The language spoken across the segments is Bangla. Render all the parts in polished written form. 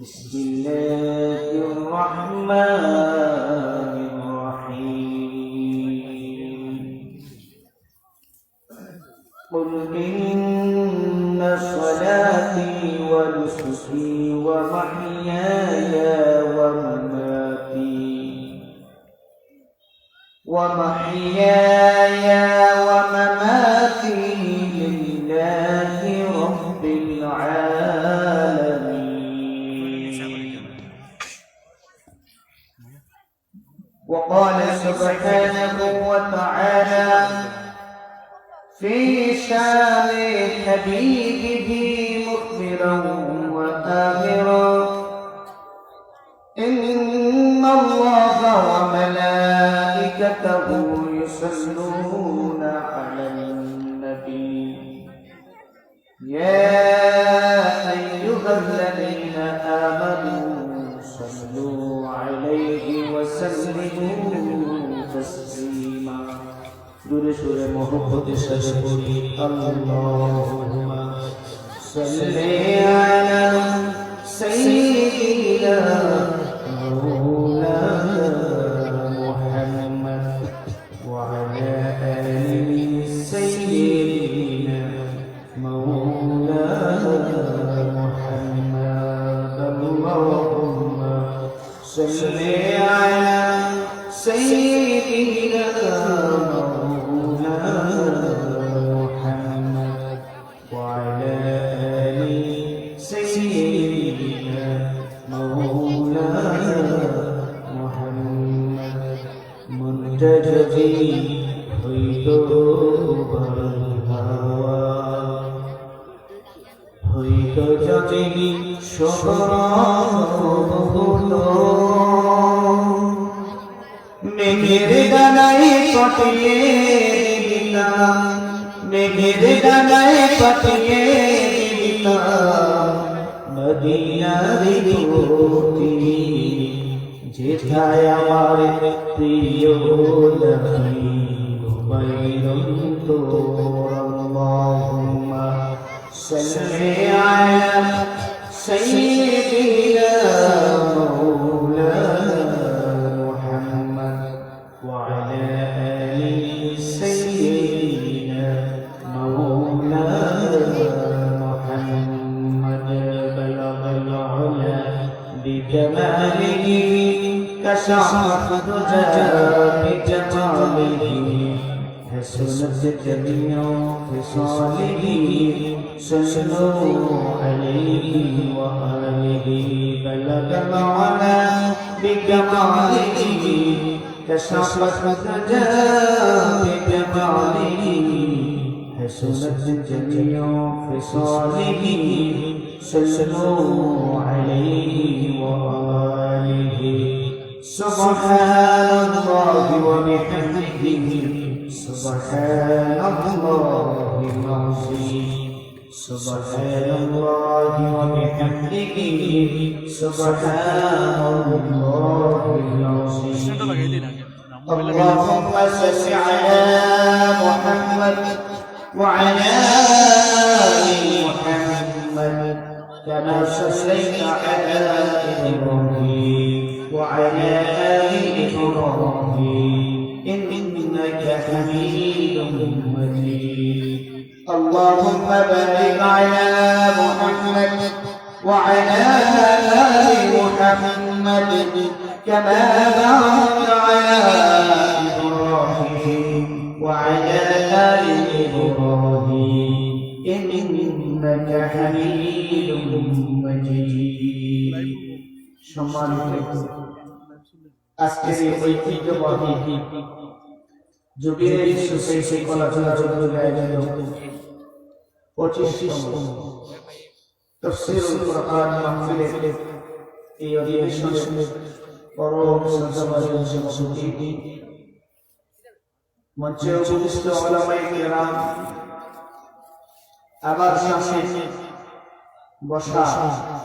بسم الله الرحمن الرحيم قل إن صلاتي ونسكي ومحياي ومماتي لله رب العالمين. وقال سبحانه وتعالى في شان حبيبه مخبرا وآمرا إن الله وملائكته يصلون على النبي يا أيها الذين آمنوا صلوا عليه وسلموا تسليما. جورے شورے محبت سے پوری اللهم صل على سيدنا مولانا محمد وعلى آل سيدنا مولانا محمد اللهم صل على سيدنا منتجبي হইতো যদি শোভন মেঘের ডানায় পাঠিয়ে দিলাম, মেঘের ডানায় পাঠিয়ে দিলাম মদিনার জ্যোতি, যেথায় আমার প্রিয় নবী ঘুমাইলেন তোর। আল্লাহুম্মা সাল্লি আলা সাইয়্যিদিনা মাওলানা মুহাম্মদ ওয়া আলা আলি সাইয়্যিদিনা মাওলানা মুহাম্মদ। বালাগাল উলা বিজামালিহি كشف الدجى بجماله حسنت جميع خصاله صلوا عليه وآله. بلغ العلا بجماله كشف الدجى بجماله حسنت جميع خصاله صلوا عليه وآله. سبحان الله وبحمده سبحان الله العظيم. سبحان الله وبحمده سبحان الله العظيم. اللهم صل على محمد وعلى آل محمد كما صليت على إبراهيم وعلى آل إبراهيم إنك حميد مجيد. اللهم بارك على محمد وعلى آل محمد كما باركت على إبراهيم وعلى آل إبراهيم إنك حميد مجيد. সম্মানিত আজকের এই ঐতিহ্যবাহী জুবিলের সোসাইটি কলাচলা চৌধুরী আয়োজিত 25তম তাফসীরুল কুরআন মাহফিলের এই অধিবেশনে পরম শ্রদ্ধাভাজন সভাপতি মঞ্চে উপবিষ্ট উলামায়ে কেরাম, আমার সামনে বসা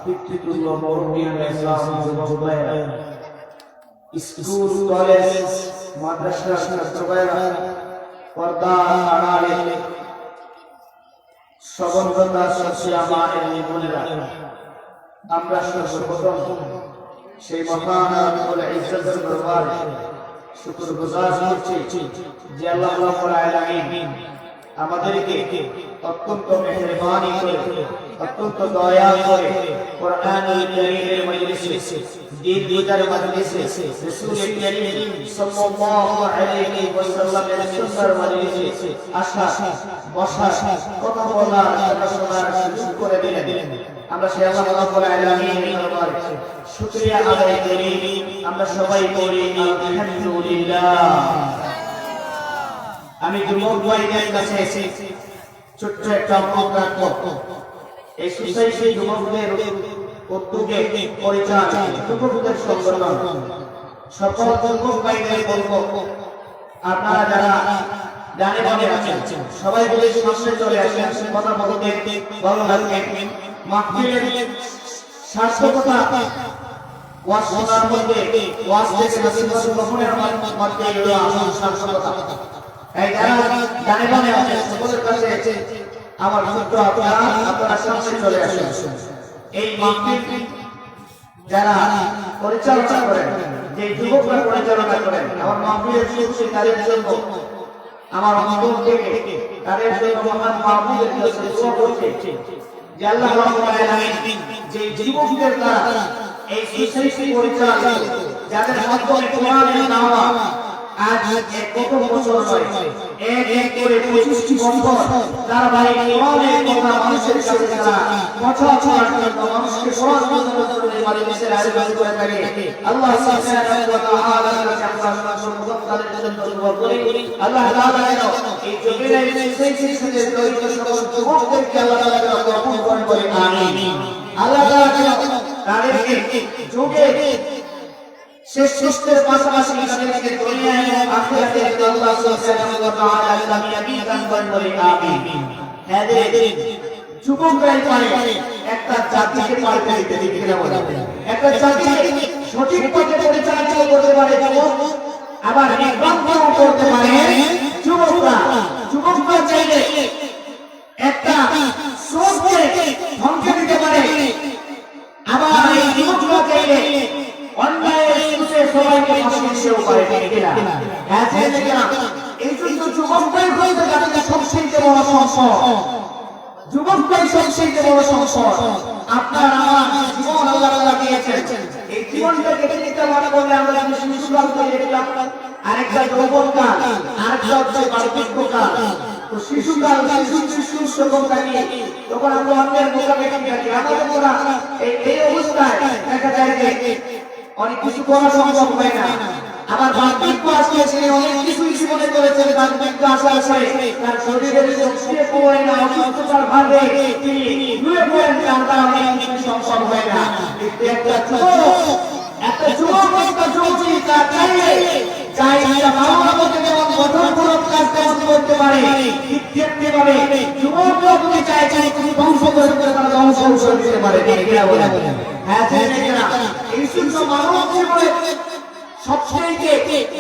পিতৃতুল্য মুরব্বিয়ান ইসলাম, যুবক ভাইরা, স্কুল কলেজ মাদ্রাসার ছাত্র ভাইরা, পর্দা আড়ালে সবন্ধতার সাথে আমার এই বোনেরা, আমরা সর্বপ্রথম সেই মহান রব্বুল ইজ্জতের দরবারে শুকরগুজার করছি যে আল্লাহ রাব্বুল আলামিন আমাদেরকে অত্যন্ত মেহেরবানি করে অত্যন্ত দয়া করে কোরআনুল কারীমের মজলিসে দ্বীন বুঝার মজলিসে রাসূল কারীম সাল্লাল্লাহু আলাইহি ওয়াসাল্লামের সুন্নাহর মজলিসে আসা বসা কথা বলার শোনার সুযোগ করে দিলেন। আমরা সেই আল্লাহ রাব্বুল আলামিনের দরবারে শুকরিয়া আদায় করি। আমরা সবাই বলি আলহামদুলিল্লাহ। আমি যুবক ভাইদের কাছে ছোট্ট একটা অনুরোধ রাখবো, এই সোসাইটি যুবকদের উদ্যোগে পরিচালনা যুবকদের সংগঠন সকল যুবক ভাইদের বলবো, আপনারা যারা ডানে বামে আছেন সবাই বলে সামনে চলে আসেন। কথা বলতে ভালো লাগবে। মাহফিলের সার্থকতা ওয়াজ শোনার মধ্যে ওয়াজ থেকে নসিহত গ্রহণের মধ্যে হলো আসল সার্থকতা। এই যারা ডানে বামে আছেন সকলের কাছে আমার ছোট্ট আপনারা সামনে চলে আসেন। এই মাহফিল যারা পরিচালনা করেন, যে যুবকরা পরিচালনা করেন, আমার মাহফিলের শুরুতে তাদের জন্য আমার অন্তর থেকে তাদের জন্য মহান মাহবুবের কাছে দোয়া করছি যে আল্লাহ রাব্বুল আলামিন যে যুবকদের দ্বারা এই সোসাইটি পরিচালনা, যাদের মাধ্যমে কোরআনের দাওয়া আজ কত বছর নয়, এক করে 25টি বছর তারা ভাই কোরআনের কথা মানুষের কাছে তারা পৌঁছানোর জন্য মানুষকে কোরআন বলার জন্য মজলিসের আয়োজন করে থাকে। আল্লাহ সুবহানাহু ওয়া তাআলার কাছে আমরা সর্বদাই জন্য দোয়া করি। আল্লাহ তাআলা যেন এই জমিনের সোসাইটির সাথে জড়িত সকল যুবকদেরকে আল্লাহ তাআলা কবুল করেন, আমিন। আল্লাহ তাআলা যেন তাদেরকে যুগে শেষ সৃষ্টির পাশাপাশি তাদেরকে দুনিয়া এবং আখিরাতে আল্লাহ সুবহানাহু ওয়া তাআলা কামিয়াবি দান করেন, আমিন। হাজিরিন, যুবকরাই পারে একটা জাতিকে পাল্টে দিতে, ঠিক কিনা বলেন? একটা জাতিকে সঠিক পথে পরিচালিত করতে পারে যুবক, আবার বিভ্রান্তও করতে পারে যুবকরা। যুবকরা চাইলে একটা সোচকে ধ্বংস দিতে পারে, আবার এই যুবকরা চাইলে অন্যায়ের সুযোগে সবাইকে ফাঁসি দিতেও পারে, ঠিক কিনা? হ্যাঁ, ঠিক কিনা? এই জন্য যুবকরাই হচ্ছে জাতির সবচেয়ে বড় সম্পদ। যুবকরাই সবচেয়ে বড় সম্পদ। আপনার আমার জীবন আল্লাহ তাআলা দিয়েছেন, এই জীবনটাকে চিন্তা ভাবনা করলে আমরা শিশুকাল থেকে দেখলাম, আরেকটা যৌবনকাল, আরেকটা হচ্ছে বার্ধক্যকাল। তো শিশুকাল শিশু যখন থাকি তখন আমরা অন্যের মোকাবেলা করি, আমাদের ওরা এই অবস্থায় দেখা যায় যে অনেক কিছু করা সম্ভব হয় না। আবার বার্ধক্য আসলে সে অনেক কিছুই জীবনে করেছেন, বার্ধক্য আসার পরে তার শরীরের শক্তি কমে না, অসুস্থতার ভাবে তিনি ঘুরে পড়েন, তার অনেক কিছু সম্ভব হয় না। কিন্তু একটা যুবক একটা যুবতী তার চাইলে মানবতাকে যেমন গঠনমূলক কাজ তেমন করতে পারে, ঠিক তেমনি যুবকরা যদি চায় তুমি ধ্বংস করতে পারে, তারা ধ্বংস দিতে পারে, ঠিক কিনা বলেন? হ্যাঁ, ঠিক কিনা? এই জন্য মানব জীবনে সবচেয়ে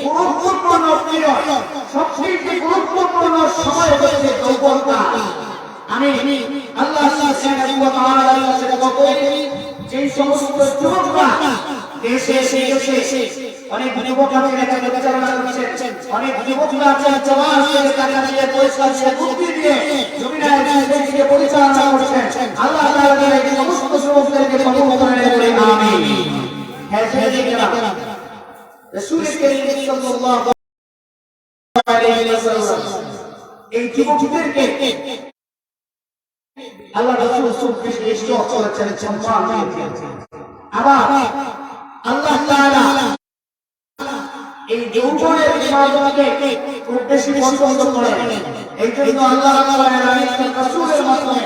গুরুত্বপূর্ণ পিরিয়ড, সবচেয়ে গুরুত্বপূর্ণ সময় হচ্ছে যৌবনকাল। আমি আল্লাহ সুবহানাহু ওয়া তাআলার কাছে দোয়া করি যে সমস্ত যুবকরা দেশে বিদেশে অনেক যুবকরা এখানে পরিচালনা করছেন, অনেক যুবকরা আছেন সমাজের টাকা দিয়ে পয়সা দিয়ে বুদ্ধি দিয়ে জমিনের সোসাইটিকে পরিচালনা করছেন। আল্লাহ তাআলা এই সমস্ত যুবকদেরকে কবুল করেন, আমিন। হ্যাঁ, ঠিক কিনা? রাসূল কারীম সাল্লাল্লাহু আলাইহি ওয়াসাল্লাম এই যুবকদেরকে আল্লাহ রাসূল সুবহানাহু করেছেন, সম্মান দিয়েছেন। আবার আল্লাহ তাআলা এই যৌবনের ইবাদতকে খুব বেশি পছন্দ করেন। এই জন্য আল্লাহ রাব্বুল আলামিন রাসূলের মাধ্যমে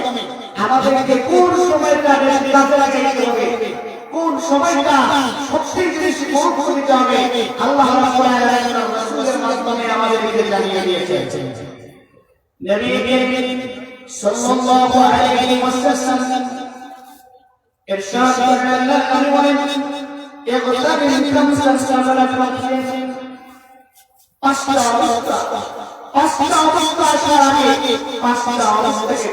আমাদেরকে কোন সময়টা বেশি কাজে লাগাতে হবে, কোন সময়টা সবচেয়ে বেশি গুরুত্ব দিতে হবে, আল্লাহ রাব্বুল আলামিন রাসূলের মাধ্যমে আমাদেরকে জানিয়ে দিয়েছেন। নবী করিম সাল্লাল্লাহু আলাইহি ওয়াসাল্লাম ইরশাদ করেন, আল্লাহ নবী বলেন ইগতানিম খামসান সালাতান, পাঁচটা অবস্থা আসার আগে পাঁচটা অবস্থাকে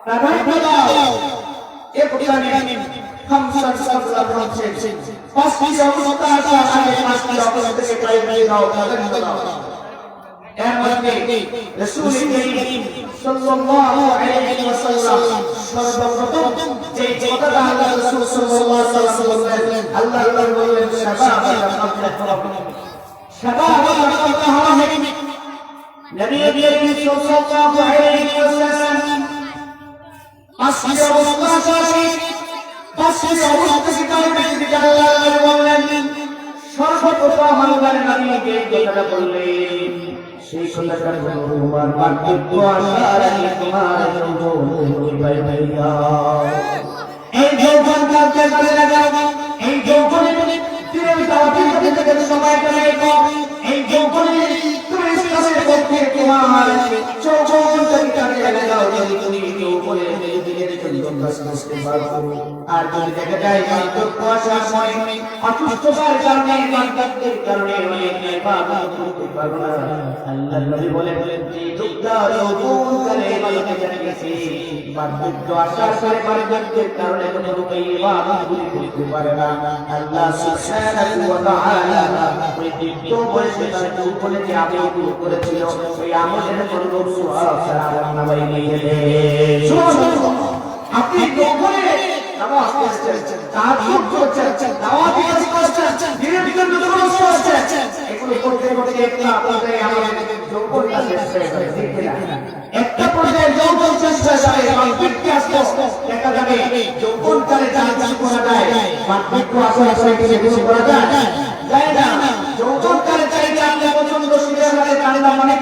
প্রাধান্য দাও। اغتنم خمسا قبل خمس পাঁচটি অবস্থা আগে পাঁচটি অবস্থা থেকে বাইরে দাও তাদের দাও এর মধ্যে রাসূল করিম সাল্লাল্লাহু আলাইহি ওয়াসাল্লাম সর্বপ্রথম যে কথাটা আল্লাহ রাসূল সাল্লাল্লাহু আলাইহি ওয়াসাল্লাম বললেন আল্লাহ বললেন শাবাবাকা ক্বাবলা হারাম শাবাবাকা ক্বাবলা হারাম নবী করিম সাল্লাল্লাহু আলাইহি ওয়াসাল্লাম পাঁচটি অবস্থা আছে পাঁচটি অবস্থা থেকে বাইরে আল্লাহ বললেন সর্বপ্রথম আল্লাহর নবী যে কথাটা বললেন সেই কথাটা হলো তোমার বাক্য আসার আগে তোমার যৌবন বাইরে দাও এই যৌবন কাজে লাগাও এই যৌবনে তুমি দাওয়াতের থেকে সময় কাটাই এই যৌবনে তুমি ইসলামের পক্ষে তোমার যৌবন কাজে লাগাও যদি তুমি যৌবনে দিনের জন্য কাজ করতে পারো আর যদি দেখা যায় বাক্য আসার সময় অসুস্থতার কারণে বাক্যের কারণে অনেক ইবাদত করতে পারো না আল্লাহ নবী বলেন যে যুদ্ধা যৌবন করে মালিক জানিয়েছে বাক্য আসার পরে বাক্যের কারণে কোনো রূপে ইবাদত করতে পারে না আল্লাহ সুবহানাহু ওয়া তাআলা ওই দিব্য বয়সে তার যৌবনে যে আমল করেছিল ওই আমলের কোনো সওয়াব তার নামায় নিয়ে দেয় সুবহানাল্লাহ আপনি যৌবনে নামাজ পড়ছেন তাহাজ্জুদ করছেন দাওয়াত করছেন দিনের জন্য নামাজ পড়ছেন এগুলো করতে করতে একটা পর্যায়ে আমাদের যৌবনটা শেষ হয়ে যাবে ঠিক না একটা পর্যায়ে যৌবন শেষ হয়ে যাবে বাক্যকে আসতো দেখা যাবে যৌবনকালে যা যা করা যায় বাক্য আসলে আসলে কিছু করা যায় যায় না যৌবনকালে চাইলে আপনি পছন্দ শিখে মানে কান্না মানে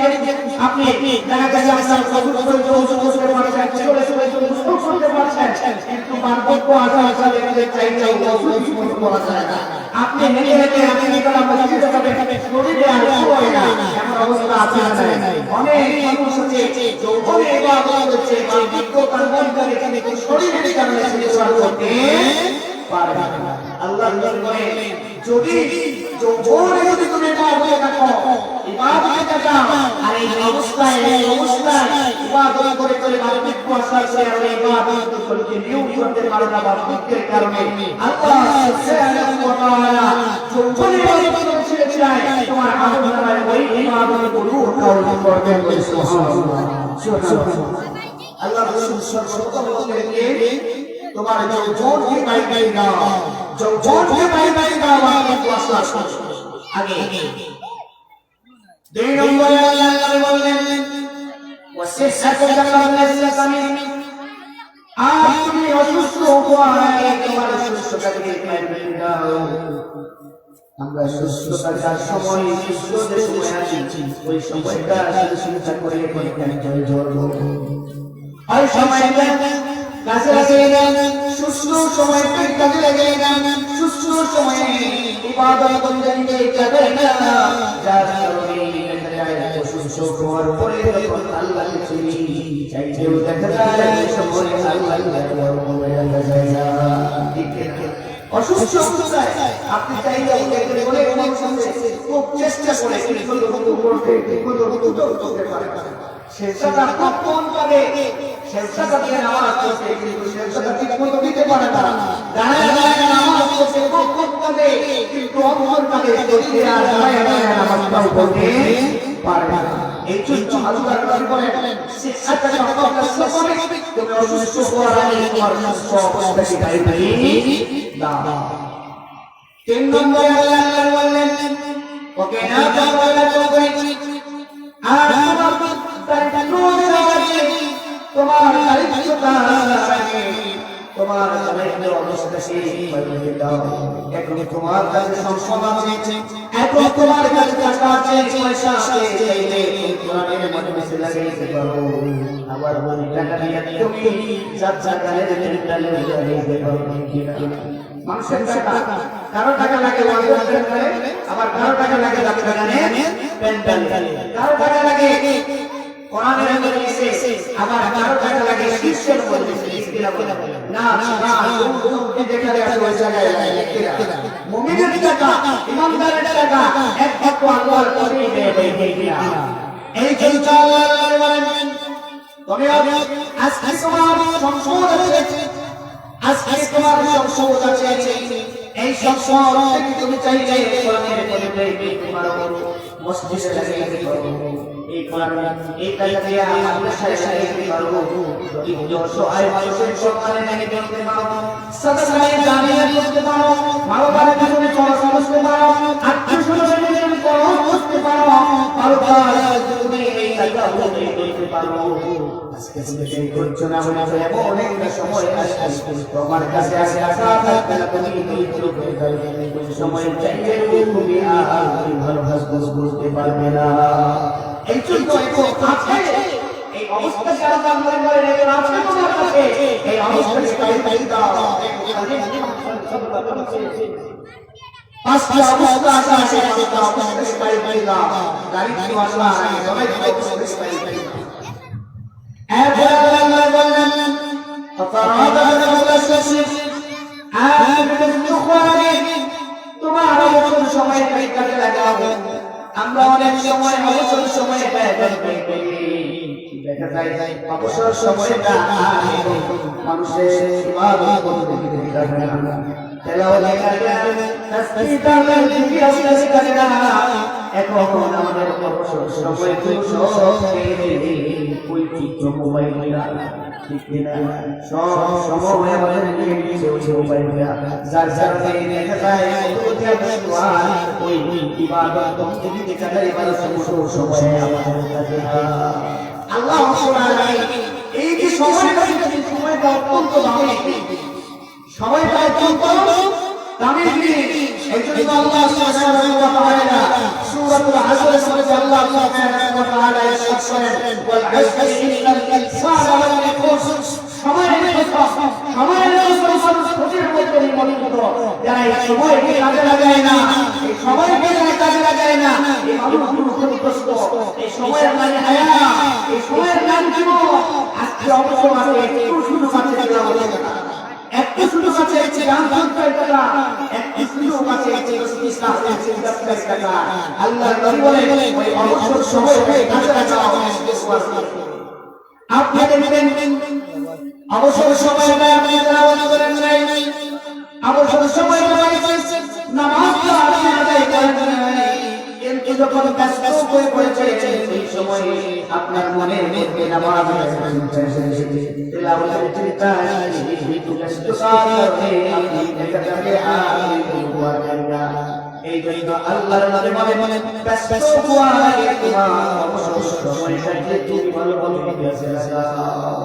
আপনি দেখা গেছে আপনার কবুল করে যৌবন করতে পারছেন চলে চলে মুস্তাক করতে পারছেন কিন্তু বাক্য আসলে আসলে চাইলে ওষুধ করা যায় না আপনি হেঁটে হেঁটে আপনি নিকলা মসজিদে যাবেন শরীরে আর হয় না এমন অবস্থা আছে অনেক মানুষ আছে যৌবনে ইবাদত করছে বাক্য কর্ম করে কিন্তু শরীরের কারণে সেটা করতে পারে না আল্লাহ বলেন যদি যৌবনে যদি তুমি ইবাদত করো ইবাদত করো আর এই অবস্থায় ইবাদত করে করে বাক্য আসার পরে ইবাদত করতে নিয়ম করতে পারো না বাক্যের কারণে আল্লাহ সুবহানাহু ওয়া তাআলা যৌবনে ইবাদত ছেড়ে যায় তোমার আমলনামায় ওই ইবাদতগুলো কাউন্ট করবেন সুবহানাল্লাহ আল্লাহ রাসূল সর্বপ্রথম বলেন তোমার যৌবনকে বাইরে দাও যৌবনকে বাইরে দাও বাক্য আসার আগে দুই নম্বরে আল্লাহ বললেন ওয়াসিহাতু জান্নাতুল আপনি অসুস্থ হওয়ায় তোমার সুস্থতাকে বাইরে দাও আমরা সুস্থতার সময় সুস্থতার সময় আছি ওই সময়টা চিন্তা করে কেন জড়ব ওই সময়টা কাজে লাগে না সুস্থ সময় কাজে লাগে না সুস্থ সময়ে ইবাদত বন্দেগি কাজে না যার কারণে দেখা যায় অসুস্থ হওয়ার পরে যখন আল্লাহকে চিনি চাইতেও দেখা যায় সময় আল্লাহ যায় না অসুস্থ অবস্থায় আপনি চাইলে বলে অনেক সময় খুব চেষ্টা করে করতে পারে শেষটা কখন পাবে শেষটা দিয়ে নামাজ পড়তে কিন্তু শেষটা ঠিক মতো দিতে পারে না দাঁড়ায় দাঁড়ায় নামাজ পড়তে কখন পাবে কিন্তু অন্তর পাবে যদি আর দাঁড়ায় দাঁড়ায় নামাজটা পড়তে পারে না এই জন্য আল্লাহ নবী বলেন শেষটা কখন পাবে তুমি অসুস্থ হওয়ার আগে তোমার সুস্থ অবস্থাকে গাইবে না তিন নম্বরে আল্লাহ বললেন ওকে না পাওয়া যাবে আর তোমার তোমার অবস্থা এখন তোমার কাছে সম্পদ আছে এখন তোমার কাছে টাকা আছে পয়সা আছে কোরআনের মাধ্যমে লাগাইতে পারো আবার ওই টাকা নিয়ে তুমি যাত্রা গানের মেন্টালে লাগাইতে পারো মানুষের টাকা কারো টাকা লাগে আবার কারো টাকা লাগে যাত্রা গানের মেন্টালে কারো টাকা লাগে কোরআনের মধ্যে আবার কারো টাকা লাগে শিষ্যের মধ্যে না তুমি যেখানে আছে ওই জায়গায় মুমিনের টাকা ইমানদারের টাকা একমাত্র আল্লাহর পরেই দেবে এই জন্য আল্লাহ বলেন তবে আজকে তোমার সম্পদ আছে আজকে তোমার সম্পদ আছে, এই সম্পদ থেকে তুমি চাইলে কোরআনের পড়বে তোমার মস্তিষ্কে লাগিয়ে দিতে পারো। এই কোরআন এই কাজে দিয়ে মাদ্রাসায় লাগিয়ে দিতে পারো। দরিদ্র অসহায় মানুষের সম্মানে লাগিয়ে দিতে পারো। সাদাকায়ে জারিয়া করতে পারো। মা-বাবার পিছনে খরচ করতে পারো। আত্মীয়-স্বজনের পিছনে খরচ করতে পারো। আর তুমি এই কাজটা করতে পারো। আজকে তুমি সেই করছো না মনে হয় অনেকটা সময় আসছে তোমার কাছে আসে আসা থাকবে না, তুমি দরিদ্র হয়ে যাবে। ওই সময় চাইলে তুমি আর ভালোবাসা বুঝতে পারবে না। এই জন্য আছে এই অবস্থা যারা মনে করে রেখে আছে তোমার কাছে, এই অবস্থাকে তাই দাও। পাঁচটা অবস্থা আছে, পাঁচটা অবস্থাকে তাই দাও। দারিদ্র আসলা সবাই অবস্থাকে তাই দাও। أبدا فقرب المسجد آمن الدخان তোমার অবসর সময় কাজে লাগাও। আমরা অনেক সময় অবসর সময় দেখা যায় অবসর সময়টা মানুষের ইবাদত করতে কাজে লাগায়, তেলাওয়াত করে তাসবিহ দিকে আসতে কাজে লাগায়। এখন আমাদের অবসর সময় ঐতিহ্য মোবাইল ঠিক না, সব সময় আমাদের নিয়ে নিয়েছে ওই মোবাইলটা। যার দেখা যায় ওই ইবাদত দেখা যায় সময় আমাদের কাছে আল্লাহ এই যে সময়টা অত্যন্ত দামি, সময়টা অত্যন্ত দামি জিনিস। এই জন্য আল্লাহ সুবহানাহু ওয়া তাআলা সূরাতুল আসর সূরাতে আল্লাহ সুবহানাহু ওয়া তাআলা ইরশাদ করেন ওয়াল আসরি ইন্নাল ইনসানা লাফি খুসর। সময়ের কথা, সময়ের ক্ষতির মধ্যে নিমজ্জিত। যারা এই সময়কে কাজে লাগায় না, এই সময়কে কাজে লাগায় না, এই মানুষগুলো ক্ষতিগ্রস্ত। এই সময়ের মানে হায়া, এই সময়ের নাম জীবন। আজকে অবসর আছে, একটু শুধু আছে একটু শুধু আছে একটু শুধু আছে আল্লাহ নবী বলেন ওই অবসর সময়কে কাজে লাগাও। আপনি দেখবেন অবসর সময়টা আপনি তেলাওয়াত করেন নাই, অবসর সময়টা নামাজ আদায় করেন নাই, কিন্তু যখন ব্যস্ত হয়ে পড়েছে সেই সময় আপনার মনের মধ্যে নামাজ তেলাওয়াতের চিন্তা এই জন্য আল্লাহর নামে বলেন ব্যস্ত হওয়ার তোমার অবসর সময়টাকে তুমি ভালোভাবে কাজে লাগাও।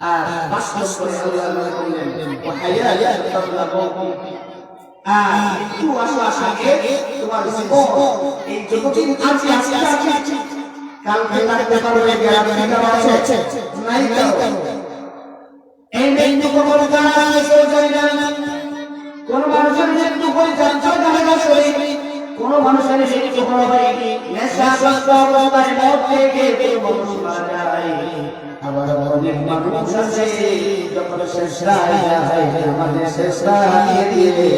আর বাস্তব করে আল্লাহ বলেন ওয়াহায়া তাবলাগু একটু আগে তোমার জীবন এই যতদিন আছে কালকে লাগতে পারবে গ্যারান্টি দেওয়া আছে নাই কেন? এই মৃত্যু কখন জানা আছে জানি না। কোন মানুষের মৃত্যু করে জানতে জানা না, কোন মানুষের মৃত্যু হবে নেশাগ্রস্ত অবস্থায় মদ থেকে কোন মানুষ মারা যায়। আবার অনেক মানুষ আছে যখন শেষ রাত যায় আমাদের শেষ রাত দিয়ে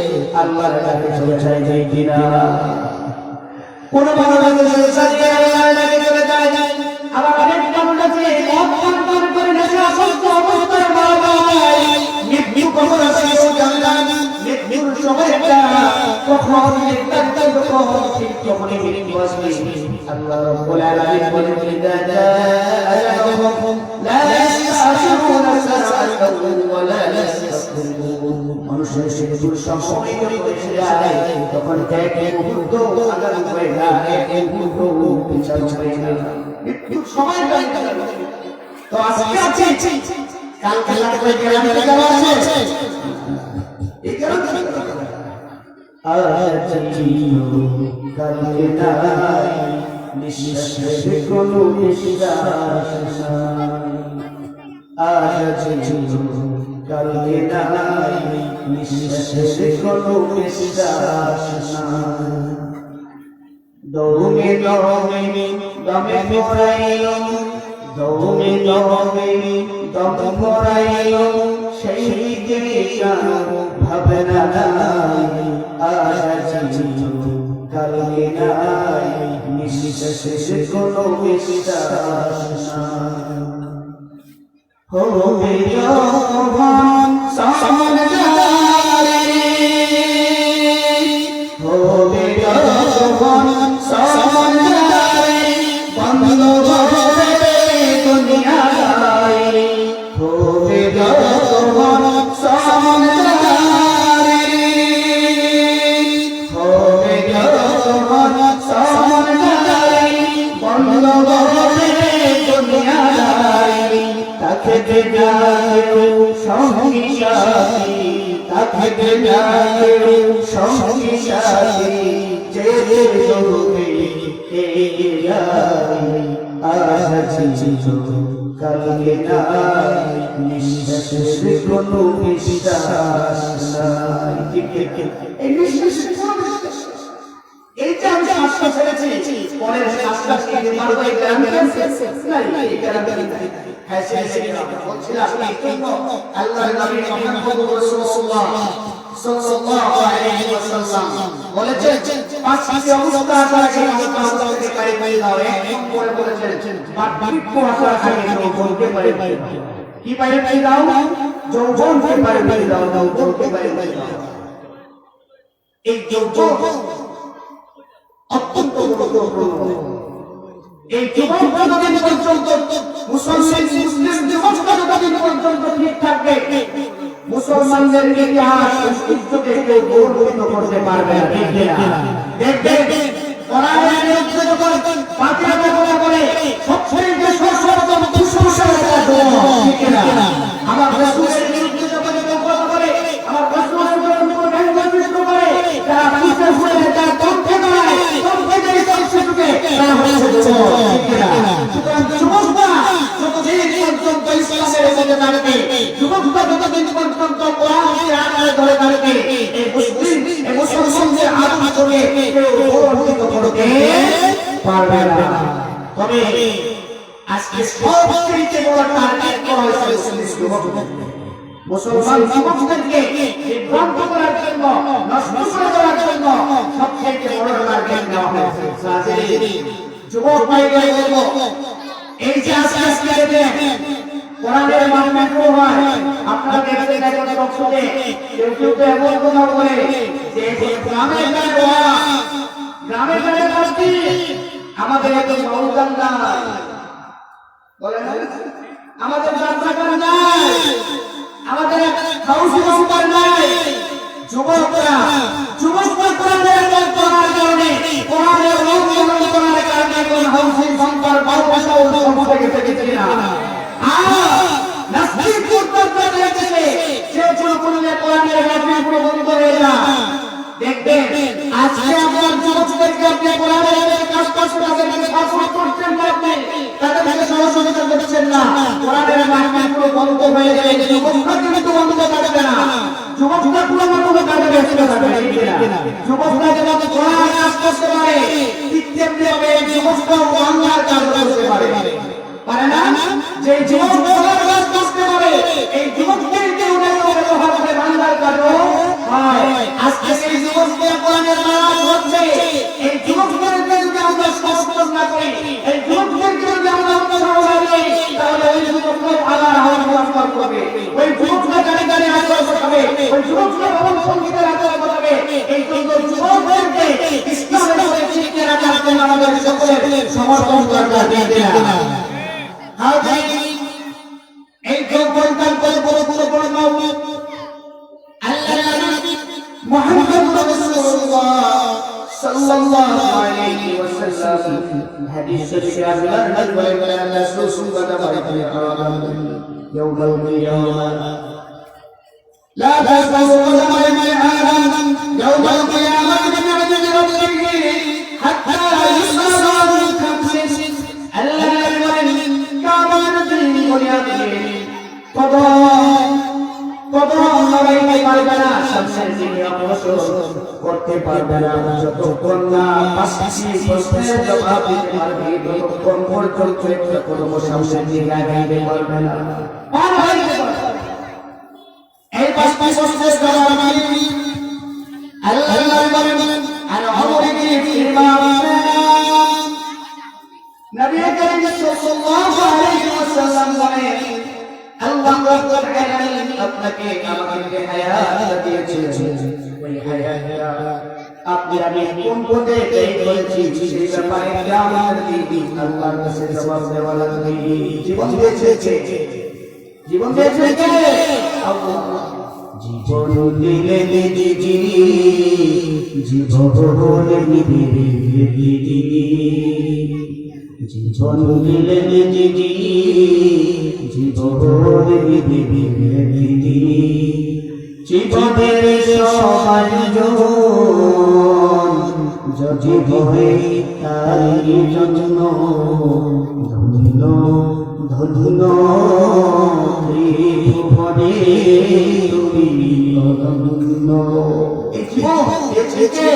আল্লাহর কাছে চলে যায় কিনা। কোন মানুষ শেষ রাত দিয়ে আল্লাহর কাছে চলে যায়, আবার অনেক মানুষ আছে মদ পান করে নেশাগ্রস্ত অবস্থায় মারা যায়। মৃত্যু কখন আসে জানে না, মৃত্যুর সময়টা কখন নির্ধারিত কখন ঠিক যখনই মৃত্যু আসবে। আল্লাহ রাব্বুল আলামিন বলেন ইদা আজালুহুম লা ইস্তাখিরুনা সাআতান ওয়া লা ইস্তাকবিরুন। মানুষের মৃত্যুর সময় এসে যায় তখন এক মুহূর্ত আগানো হয় না, এক মুহূর্ত পিছানো হয় না। মৃত্যুর সময়টা তো আজকে আছে, কালকে লাগবে গ্যারান্টি দেওয়া আছে। এই গ্যারান্টি আজ জিও কালকে নাই, নিঃশ্বাসে কোনো বিশ্বাস নাই। আজ জিও কালকে নাই, নিঃশ্বাসে কোনো বিশ্বাস নাই। দমে দমে দমে পড়াইল, দমে দমে দমে পড়াইল, সেই দিকে কারো ভাবনা নাই। আজ জিও কালকে নাই, নিঃশ্বাসে কোনো বিশ্বাস নাই। হবে যখন সমঝদারি হবে যখন সমঝদারি বন্ধ হবে দুনিয়াদারি হবে যখন সমঝদারি হবে যখন সমঝদারি বন্ধ হবে দুনিয়াদারি তাকে দেখাও সঙ্গী সাথী তাকে দেখাও সঙ্গী সাথী যে হবে আজ আছি কালকে নাই নিঃশ্বাসের কোনো বিশ্বাস নাই এই নিঃশ্বাসের কোনো বিশ্বাস এই যে আমি শ্বাসটা ছেড়েছি পরের শ্বাসটা কি মারবো এই গ্যারান্টি নাই এই গ্যারান্টি নাই হ্যাঁ সেই বলছিলাম আল্লাহর নবী মুহাম্মদ রাসূলুল্লাহ সাল্লাল্লাহু আলাইহি ওয়াসাল্লাম বলেছেন পাঁচটি অবস্থা আছে অবস্থা থেকে পারে দাও এক নম্বরে বলেছেন বাহ্যিক অবস্থা থেকে বলতে পারে কি পারে দাও যৌবনকে পারে দাও যৌবনকে পারে দাও এই যৌবন অত্যন্ত গুরুত্বপূর্ণ এই যুবক যতদিন পর্যন্ত মুসলিম যুবক যতদিন পর্যন্ত ঠিক থাকবে মুসলমানদের ইতিহাস ঐতিহ্যকে কেউ গৌরবিত করতে পারবে না দেখবেন কোরআনের বিরুদ্ধে যখন পাতিয়া ব্যবহার করে সবচেয়ে সর্বপ্রথম কুসংস্কার ঠিক না আমার রাসূলের বিরুদ্ধে যখন ব্যবহার করে আমার রাসূলের বিরুদ্ধে ব্যঙ্গ করে তারা পিছে ঘুরে তার তথ্য নয় তথ্যের তথ্যকে তারা হচ্ছে ঠিক না সুতরাং যুবকরা যতদিন পর্যন্ত ইসলামের মধ্যে থাকবে যুবকরা যতদিন পর্যন্ত কোরআনের আয়াত ধরে থাকবে এই মুসলমানদের আত্মকে কেউ গৌরবিত করতে পারবে না তবে আজকে সবচেয়ে বড় টার্গেট করা হয়েছে মুসলিম যুবকদের মুসলমান যুবকদেরকে বিভ্রান্ত করার জন্য নষ্ট করে দেওয়ার জন্য সবচেয়ে বড় টার্গেট নেওয়া হয়েছে যুবক ভাইদের বলবো এই যে আজকে দেখেন কোরআনের মাহফিল শুরু হয় আপনারা দেখতে দেখতে বক্তব্যে কেউ এমন কথা বলে যে গ্রামে বলছি আমাদের এত মৌজান নাই বলে না আমাদের যাত্রা নাই আমাদের হাউসিং নাম্বার নাই যুবকরা কোরআনের করার কারণে কোরআনের অনুসরণ করার কারণে কোন হাউসিং নাম্বার বারোটাও সম্ভব হয়ে গেছে না নাস্তিক পর্যন্ত দেখেছে সে যুবকরা কোরআনের ব্যাপারে পুরো বন্ধ হয়ে যায় দেখবেন আজকে আপনার যুবকদেরকে আপনি কোরআনের কাজ তাদেরকে সাপোর্ট করছেন না আপনি তাদেরকে সহযোগিতা করছেন না কোরআনের ব্যাপারে পুরো বন্ধ হয়ে গেলে যুবকরা কিন্তু বন্ধ থাকবে না যুবকরা পুরো বন্ধ থাকবে যুবকরা যেমন কোরআনের কাজ করতে পারে ঠিক তেমনি হবে যুবকরা বাংলার কাজ করতে পারে পারে না যে যুবকরা কাজ করতে পারে এই যুবকদেরকে উন্নয়ন ব্যবহার করে বাংলার কাজও হয় আজকে এই যুবকদের কোরআনের নামাজ হচ্ছে এই যুবকদেরকে যদি আমরা সমর্থন না করি এই যুবকদেরকে যদি আমরা উৎসাহ না দিই তাহলে ওই যুবকরা আল্লাহর হওয়ার করবে ওই যুবকরা গানে আচরণ করবে ওই যুবকরা ভবন সঙ্গীতের আচরণ করবে এই যুবকদেরকে ইসলামের উপরে টিকে রাখার জন্য আমাদের সকলের সমর্থন দরকার দিতে না এই যৌবনকাল করে বড় মাওলাদ আল্লাহর নবী মুহাম্মদ রাসূলুল্লাহ সাল্লাল্লাহু আলাইহি ওয়াসাল্লাম হাদিস শরীফে আল্লাহর নবী বলেন রাসূল সাল্লাল্লাহু আলাইহি ওয়াসাল্লাম ইয়াউমাল কিয়ামা লা তাসমাউ কদমা আদম ইয়াউমাল কিয়ামা বি'আদল রাব্বিহি হাত্তা ইসলামু খামসিন আল্লাহর নবী বলেন কামানাতিল বুনিয়াতিন কদম লড়াইতে পারবে না শামসের দিকে অবসর করতে পারবে না যতক্ষণ না পাঁচটি প্রশ্নের জবাব দিতে পারবে ততক্ষণ পর্যন্ত একটা কদম শামসের দিকে আগাইতে পারবে না এই পাঁচটি প্রশ্নের জবাব আমি আল্লাহ বলেন আর অমরিকে ইমাম নবী করিম সাল্লাল্লাহু আলাইহি ওয়াসাল্লাম বলেন হায়াত দিয়েছেন ওই হায়াতটা আপনি আমি কোন পথে ব্যয় করেছি সেই ব্যাপারে কিয়ামতের দিন আল্লাহর কাছে জবাব দেওয়া লাগবে জীবন দিয়েছে জীবন দিয়েছে কে আল্লাহ জীবন দিলে দিদি জীবন দিলে দিদি জীবন দিলে দিদি জীবন দিলে দিদি জীবনের সমান যদি হয় তাই জন্য ধন্য ধন্য ত্রিভুবনে তুমি ধন্য এই জীবন দিয়েছে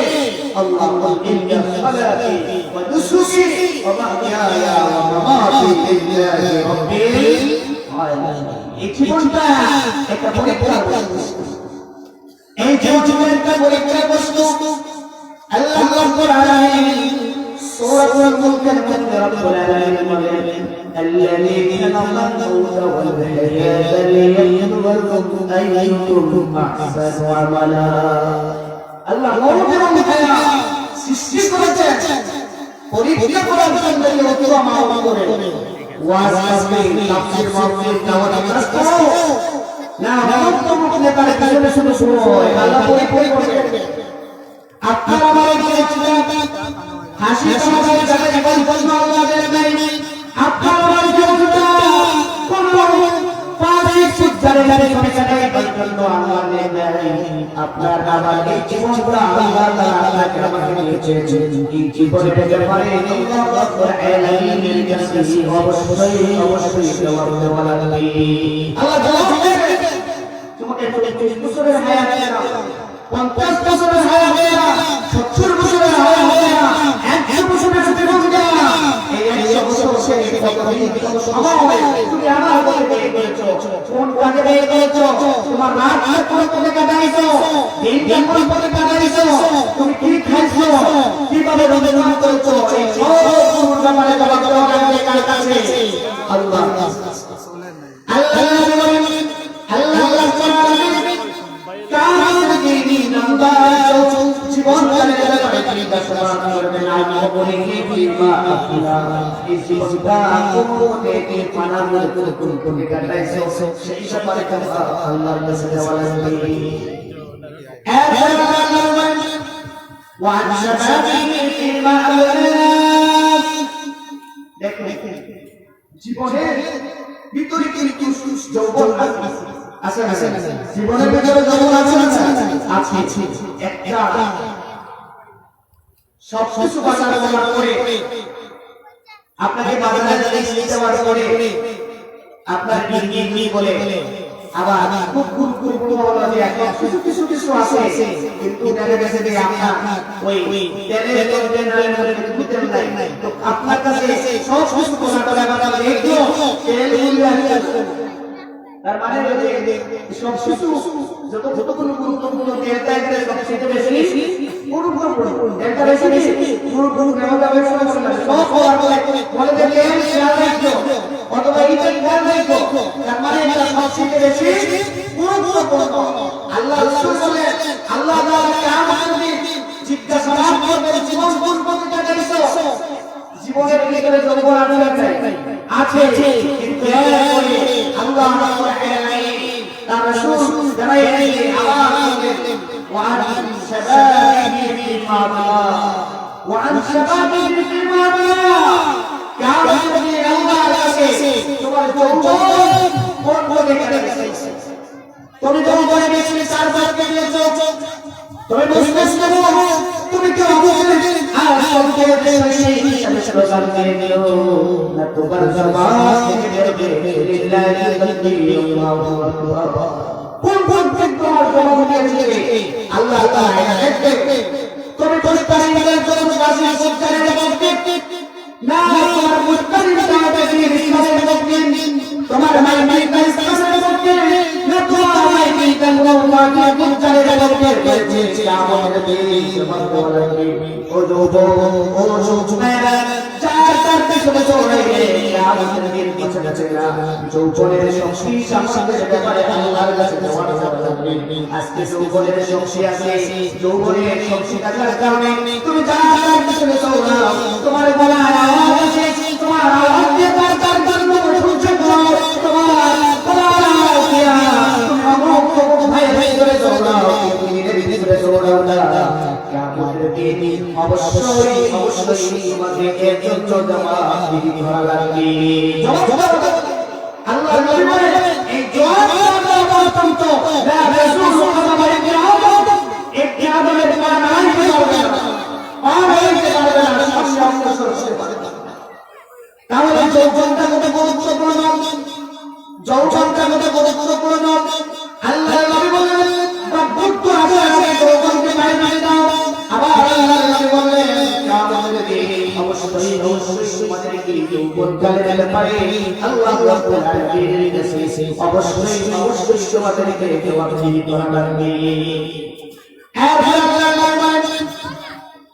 আল্লাহ ইন্না সালাতি ওয়া নুসুকি ওয়া মাহইয়ায়া ওয়া মামাতি লিল্লাহি রাব্বিল আলামিন এই জীবনটা একটা পরীক্ষার বস্তু এই জীবনটা একটা পরীক্ষার বস্তু আল্লাহ রাব্বুল আলামিন সূরাতুল মুলকের মধ্যে রাব্বুল আলামিন বলেন الذي خلق الموت والحياة ليبلوكم أيكم أحسن عملا আল্লাহ মৌত এবং হায়াত সৃষ্টি করেছেন পরীক্ষা করার জন্য অথবা মাওলা করে ওয়াজ করবে তাফসীর মাহফিল দাওয়াত কাজ করো না মৌত মুখে তার কাছে শুধু শুরু হয় আল্লাহ পরীক্ষা করবে আপনার আমার জীবন হাসি তামাশা যাতে জীবন বন্ধ আল্লাহ দেন নাই আপনার আমার জীবনটা কোন পাঁচে সুজারে গারে সরকারে পর্যন্ত আল্লাহ দেন নাই আপনার আমার এই জীবনটা আল্লাহ তাআলা আপনাকে আমাকে দিয়েছেন এই জীবনটাকে পারে আল্লাহ রাব্বুল আলামিনের কাছে অবশ্যই জবাব দেওয়া লাগবে আল্লাহ জবাব দেবে তোমাকে 40 বছরের হায়াত দাও 50 বছরের হায়াত দাও 70 বছরের হায়াত দাও 100 বছরের জীবন দাও এই 100 বছর কত সময় তুমি আমার বলে বের করেছো কোন কাজে বের করেছো তোমার রাত কোন পথে কাটাইছো দিন কোন পথে কাটাইছো তুমি কি খাইছো কিভাবে রমজান করেছো এই সব ব্যাপারে জবাব দেওয়া লাগবে কার কাছে আল্লাহ আল্লাহ জীবন সেই ব্যাপারে আল্লাহর কাছে দেওয়া লাগবে وعن شبابه فيما أولاد দেখো জীবনের ভিতরে কিন্তু যৌবন আছে আছে জীবনের ভিতরে যৌবন আছে আছে একটা সব কিছু বাজারে বলার পরে আপনাকে বাজারে নিয়ে যাওয়ার পরে আপনার কি বলে আবার খুব বলা যে একটা কিছু আছে কিন্তু দেখা গেছে যে আপনার ওই তেলের তেল নাই তো আপনার কাছে সব কিছু বলার পরে আবার দেখো তেল তার মানে সব কিছু যতগুলো গুরুত্বপূর্ণ তেলটা একটা সবচেয়ে বেশি গুরুত্বপূর্ণ তেলটা বেশি গুরুত্বপূর্ণ নেওয়া যাবে সব হওয়ার পরে বলে যে তেল খেয়াল রাখো অথবা এটা খেয়াল রাখো তার মানে এটা সবচেয়ে বেশি গুরুত্বপূর্ণ আল্লাহ রাসূল বলেন আল্লাহ তাআলা কিয়ামতের দিন জিজ্ঞাসা করবে জীবন কোন পথে কাটাইছো জীবনের ভিতরে যৌবন আছে কিন্তু এরপরে আল্লাহ রাব্বুল আলামিন তার রাসূল জানাই দিয়েছে আওয়াজ করবেন ওয়ান শাবাবি ফিমা ওয়ান শাবাবি ফিমা কিয়ামতের দিন আল্লাহর কাছে তোমার যৌবন কোন পথে কাটাইছো তুমি যৌবনে বেশি চারপাশে দিয়েছো তুমি বুঝতেছ না তুমি কি অবশ্যই আর সবকে বেশি সরকার করে দিও না তোমার জবাব থেকে বেরবে লিল্লাহি আল্লাহু আকবার কোন তোমার জবাব দিয়েছে আল্লাহ তাআলা দেখবে তুমি পরিত্রাণের জন্য কাজী সরকারের জবাব দিতে না তোমার মুস্তারির দাওয়াতে দিয়ে ইসলামের জবাব দিন তোমার মাই ইসলামের জবাব দিন না তোমার মাই আল্লাহ মুস্তারির জবাব দিয়েছে কিয়ামতের দিন তোমার বলা ও যুবক ও যুবকেরা চার পিছনে চলে গেলে কিয়ামতের দিন পিছনে কাছে না যৌবনের শক্তি সামর্থ্যের ব্যাপারে আল্লাহর কাছে জবাব দেওয়া লাগবে আজকে যৌবনের শক্তি আছে যৌবনের শক্তি থাকার কারণে তুমি যার পিছনে দৌড়াও তোমার গলায় আওয়াজ আছে তোমার আওয়াজ দিয়ে তার জন্য সহ্য করো তোমার তুমি অমুক ভাই ভাই করে দৌড়াও তুমি ধীরে ধীরে দৌড়াও না কিয়ামতের দিন অবশ্যই তোমাকে এর জন্য জবাব দিতে লাগবে আল্লাহ নবী বলেন এই জবাব অত্যন্ত লা রাসূল আমাদের কিয়ামত এই কিয়ামতের মানাই পাবে না আর হইতে পারবে না সামনে সরতে পারবে না তাহলে যৌবনটা কত গুরুত্বপূর্ণ যৌবনটা কত গুরুত্বপূর্ণ আল্লাহর নবী বলেন রব্বুত আছে যৌবনকে বাইরে দাও আবার আল্লাহর নবী বলেন কিয়ামতের দিন অবশ্যই তোমাদেরকে যৌবন কালের ব্যাপারে আল্লাহ রাব্বুল আলামিনের কাছে অবশ্যই তোমাদেরকে জবাব দিতে করা লাগবে আর আল্লাহর নবী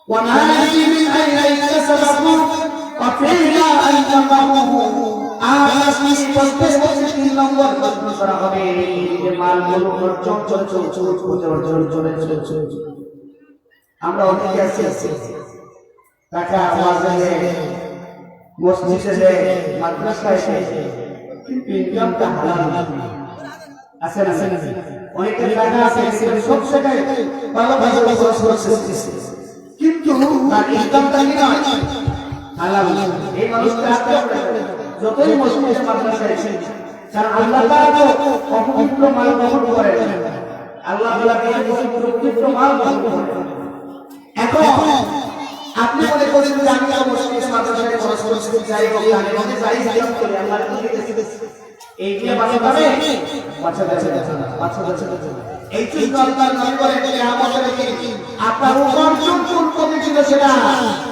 وما يدري من أين اكتسبه وفيما أنفقه আজ পঞ্চাশ বছর 3 নম্বর প্রশ্ন করা হবে যে মালগুলো চলে আমরা অনেকে আছি টাকা ওয়াজে মসজিদে মাদ্রাসায় কিন্তু ইনকামটা হালাল আছে না অনেকে টাকা আছে সব জায়গায় ভালো খরচ করতেছে কিন্তু তার ইনকামটা কি নয় হালাল এই মানুষটা যতই মসজিদে মাদ্রাসায় এসে কারণ আল্লাহ তাআলা তো অপবিত্র মাল গ্রহণ করেন আল্লাহ তাআলা পবিত্র মাল গ্রহণ করেন এখন আপনি মনে করেন যে আমি মসজিদে মাদ্রাসায় খরচ করতে চাই ওখানে মনে যাই ইনকাম করি আল্লাহর কাছে এই যে বাচ্চা এই জন্য আল্লাহর নবী বলেন কিয়ামতের দিন আপনার উপার্জন কোন পদ্ধতিতে সেটা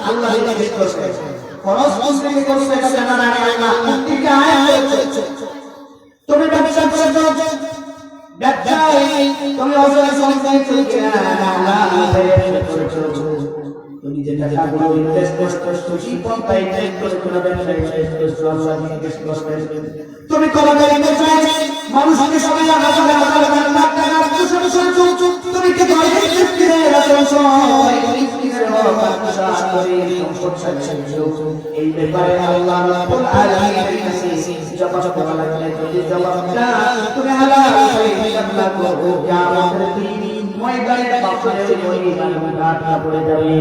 আল্লাহ নির্দেশ করবে খরচ মুসলিম করছে এটা জানা না আল্লাহ প্রত্যেকটা আয়াত করছে তুমি ব্যবসা করছো ব্যবসায় তুমি অজয় সংসার চলছে না আল্লাহ করছো তুমি যে টাকাগুলো ইনভেস্ট করছো সেই পন্থায় ইনভেস্ট করছো না ব্যবসায় ইনভেস্ট করছো আল্লাহ নির্দেশ করবে তুমি কর্মচারী চাই মানুষকে সবাই আলাদা আলাদা টাকা চলছো তুমি কি ধরে কিনে রাখছো এই ব্যাপারে আল্লাহ রাব্বুল আলামিনের কাছে জবাব দেওয়া লাগবে যদি জবাবটা তুমি হালাল করে হিসাব করো কিয়ামতের দিন ময়দানে বাপরে ওই গাঁটটা পড়ে যাবে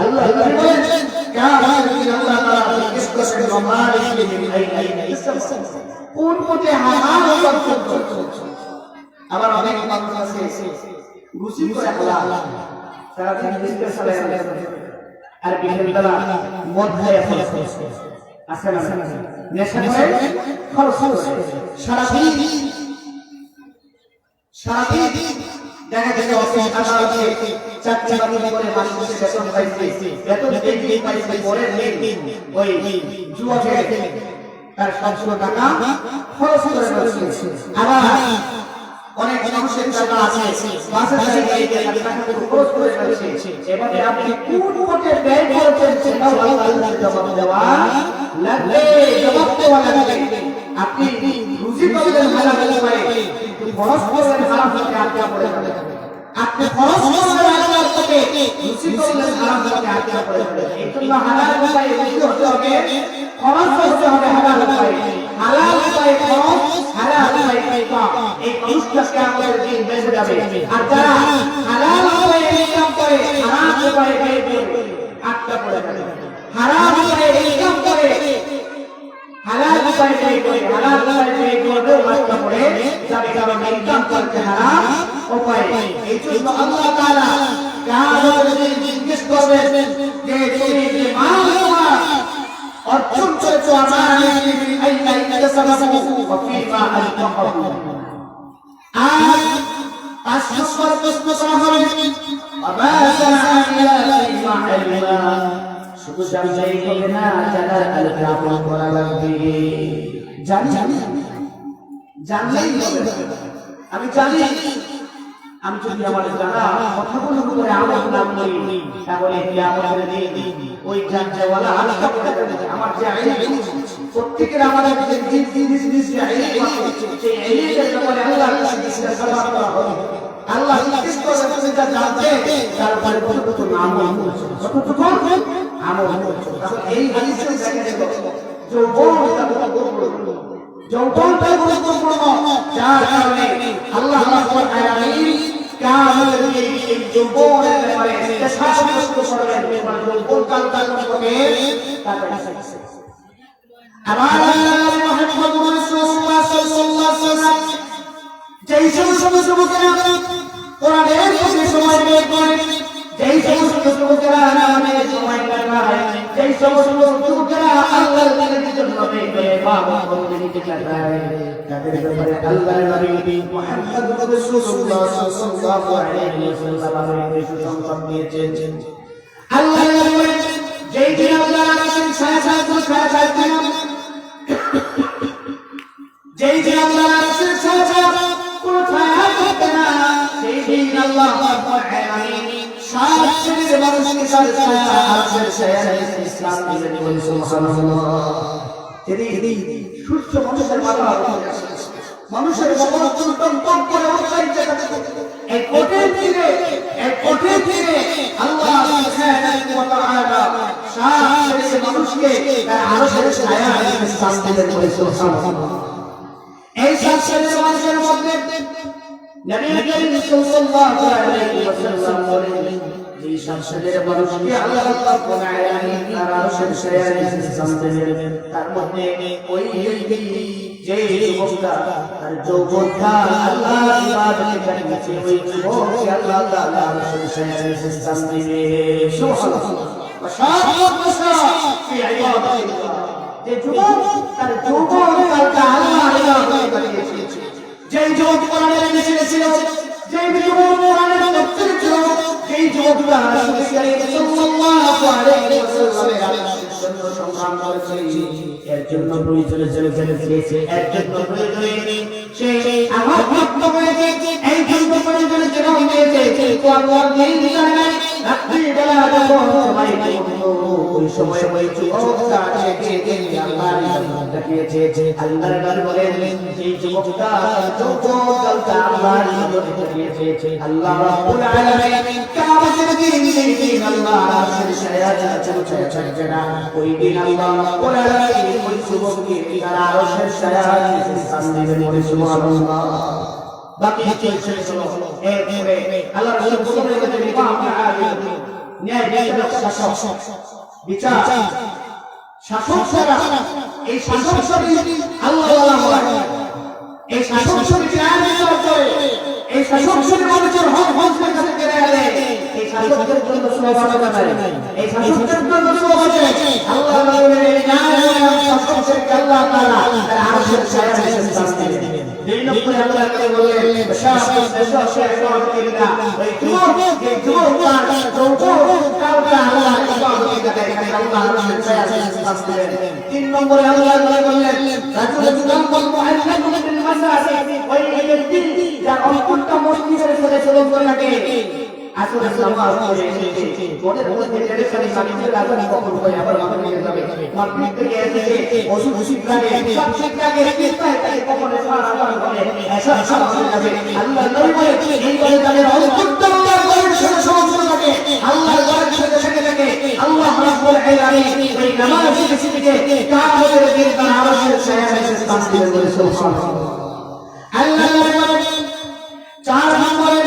আল্লাহ বলেন কিয়ামতের দিন আল্লাহ তাআলা জিজ্ঞেস করবেন মালিক মিন আইনা কোন পথে হালাল উপার্জন করছো আবার অনেক মানুষ আছে রুচি করে হালাল সারা দিন বিজনেস চালায় আর বিকেল বেলা মদ খায় খরচ আছে না নেশা করে খরচ সারা দিন দেখা যায় অফিস আদালতে চাকরি বাকরি করে মানুষের বেতন পাইছে বেতন দিয়ে পাইছে পরে দিন ওই জুয়া খেলে তার 700 টাকা খরচ করে ফেলছে আবার অনেক মানুষের টাকা আছে বাসে জায়গায় টাকা খরচ করে ফেলছে এবারে আপনি কোন পথে ব্যয় করছেন সেটাও আল্লাহর জবাব দেওয়া লাগবে আপনি রুজি করলেন হালাল উপায়ে কিন্তু খরচ করলেন হারাম পথে আটকা পড়ে যাবেন আপনি খরচ করলেন হালাল পথে রুজি করলেন হারাম পথে আটকা পড়ে যাবেন এইজন্য হালাল উপায়ে রুজি হতে হবে খরচ করতে হবে হালাল উপায়ে খরচ হালাল উপায়ে এই মানুষটা কিয়ামতের দিন বেঁচে যাবে আর যারা হালাল উপায়ে ইনকাম করে হারাম উপায়ে ব্যয় করে আটকা পড়ে যাবে হারাম উপায়ে ইনকাম করে হালাল উপায়ে ব্যয় করে হালাল উপায়ে ব্যয় করবে আটকা পড়ে যাবে কারণ ইনকাম করতে হারাম উপায়ে এই জন্য আল্লাহ তাআলা কিয়ামতের দিন জিজ্ঞেস করবেন যে তুমি যে মাল তোমার অর্জন করেছো আমার আইনা ইকতাসাবাহু ওয়া ফীমা আনফাকহু আজ 5 নম্বর প্রশ্ন করা হবে ওয়া সানাআ ফীমা ইলমা শুধু জানলেই হবে না জানার আলোকে আমল করা লাগবে জানলেই হবে আমি জানি আমি যদি আমার জানা কথাগুলো করে আমল না করি তাহলে কিয়ামতের দিন ওই জাননেওয়ালা আল্লাহ আমার যে আইন প্রত্যেকের আমাদের আল্লাহ তারপরে কতটুকু আমল এই যৌবনটা গুরুত্বপূর্ণ যার কারণে আল্লাহ রাব্বুল আলামিন কামকে এই যৌবনের ব্যাপারে সাহায্য করবেন যৌবন কালটা সম্পর্কে আমার মুহাম্মদ রাসূলুল্লাহ সাল্লাল্লাহু আলাইহি ওয়াসাল্লাম যেই সমস্ত যুবকেরা কোরআনের প্রতি সময় বের করে যেই সমস্ত যুবকেরা নামাজে সময় কাটায় যেই সমস্ত যুবকেরা আল্লাহর দিনের জন্য বের করে ইবাদত করতে নিতে কাটায় তাদের ব্যাপারে আল্লাহর নবী মুহাম্মদ রাসূলুল্লাহ সাল্লাল্লাহু আলাইহি ওয়াসাল্লাম আমাদের সুসংবাদ দিয়েছেন আল্লাহর নবী যেই দিন আল্লাহ রাসূল ছায়া যেই দিন আল্লাহ রাসূল ছায়া কোন ছায়া থাকবে না সেই দিন আল্লাহ রাব্বুল আলামিন সাত শ্রেণীর মানুষকে ছায়া আরশের ছায়ায় ইসলাম দিবেন বলে সুবহানাল্লাহ। যেদিন সূর্য মানুষের মাথার উপরে আসে মানুষের মাথা চুলটন টন করে উঠছে এক কঠিন দিনে আল্লাহ সুবহানাহু ওয়া তাআলা সাত শ্রেণীর মানুষকে তার আরশের ছায়ায় ইসলাম দিবেন বলে সুবহানাল্লাহ। এই সাত শ্রেণীর মানুষের মধ্যে নবী করিম সাল্লাল্লাহু আলাইহি ওয়াসাল্লাম বলেন যে সাত শ্রেণীর মানুষকে আল্লাহ রাব্বুল আলামিন তার আরশের ছায়ায় ইসলাম দিবেন তার মধ্যে ওই যে যুবকটা তার যৌবনটা আল্লাহর ইবাদতে কাটিয়েছে ওই যুবককে আল্লাহ তাআলা আরশের ছায়ায় ইসলাম দিবেন সুবহানাল্লাহ। যে যুবক তার যৌবনকালটা আল্লাহর ইবাদতে কাটিয়েছে যেই যুবক কোরআনের মিছিলে ছিল যেই যুবক কোরআনের তফসিরে ছিল যেই যুবকরা রাসূল করিম সাল্লাল্লাহু আলাইহি ওয়াসাল্লামের জন্য সংগ্রাম করেছে এর জন্য প্রয়োজনে চলেছে এর জন্য প্রয়োজনে সে আমার ভক্ত হয়েছে এই জন্য প্রয়োজনে জীবন দিয়েছে কোরআন নেই জানাই রাত্রি বেলা যখন সবাই ওই সময় ওই যুবকটা এসে আল্লাহর ইবাদত দেখিয়েছে আল্লাহর নবী বলেন এই যুবকটা যৌবনকালটা আল্লাহর ইবাদত দেখিয়েছে আল্লাহ রাব্বুল আলামিন কিয়ামতের দিন আল্লাহ আরশের ছায়ায় ছায়া না ওই দিন আল্লাহ রাব্বুল আলামিন ওই যুবককে তার আরশের ছায়ায় স্থান দিবেন বলে সুবহানাল্লাহ। বাকি চলছে হলো এরপরে আল্লাহ রাসূল বলেন যে ইমাম আদিল ন্যায় বিচারক শাসক বিচার শাসক ছাড়া এই শাসক শরীর আল্লাহ ওয়ালা হয় এই শাসক শরীর বিচার করে এই শাসক শরীর মানুষের হক হকের কাছে কেড়ে আনে এই শাসকের জন্য সওয়াব নাই এই শাসকের জন্য সওয়াব আছে আল্লাহ বলেন শাসকের আল্লাহ তাআলা তার আরশের ছায়ায় স্থান দিবেন। দুই নম্বরে আল্লাহ বলেন শাসক শাসক ইবাদতিল্লাহ ওই যুবক তার যৌবন কালটা আল্লাহ ইবাদতে কাটায় আল্লাহ আরশের ছায়ায় স্থান দিবেন। তিন নম্বরে আল্লাহ বলেন রাজুলুন মুআল্লামুন বিল মাসাজিদ ওই ব্যক্তি যার অন্তরটা মসজিদের সাথে চলন করে থাকে আসলে নামাজ পড়ে এসেছে ওদের মধ্যে ছেড়ে ছেড়ে সামিনের আজান কখন হয় আবার মাগরিবে যাবে মাগরিব থেকে এসেছে ওষুধ লাগে সব ঠিক লাগে কিস্তায় তাকে কখন সারা আজান হবে এসব সব হয়ে যাবে আল্লাহ নবী বলে এই বলে তাদের অন্তরটা আল্লাহর সাথে সমস্ত থাকে আল্লাহর ঘরের সাথে থাকে আল্লাহ রাব্বুল আলামিন এই নামাজ শিখে কিয়ামতের দিন তার আরশের ছায়ায় স্থান দিবেন বলে সুবহানাল্লাহ। আল্লাহ চার নম্বরে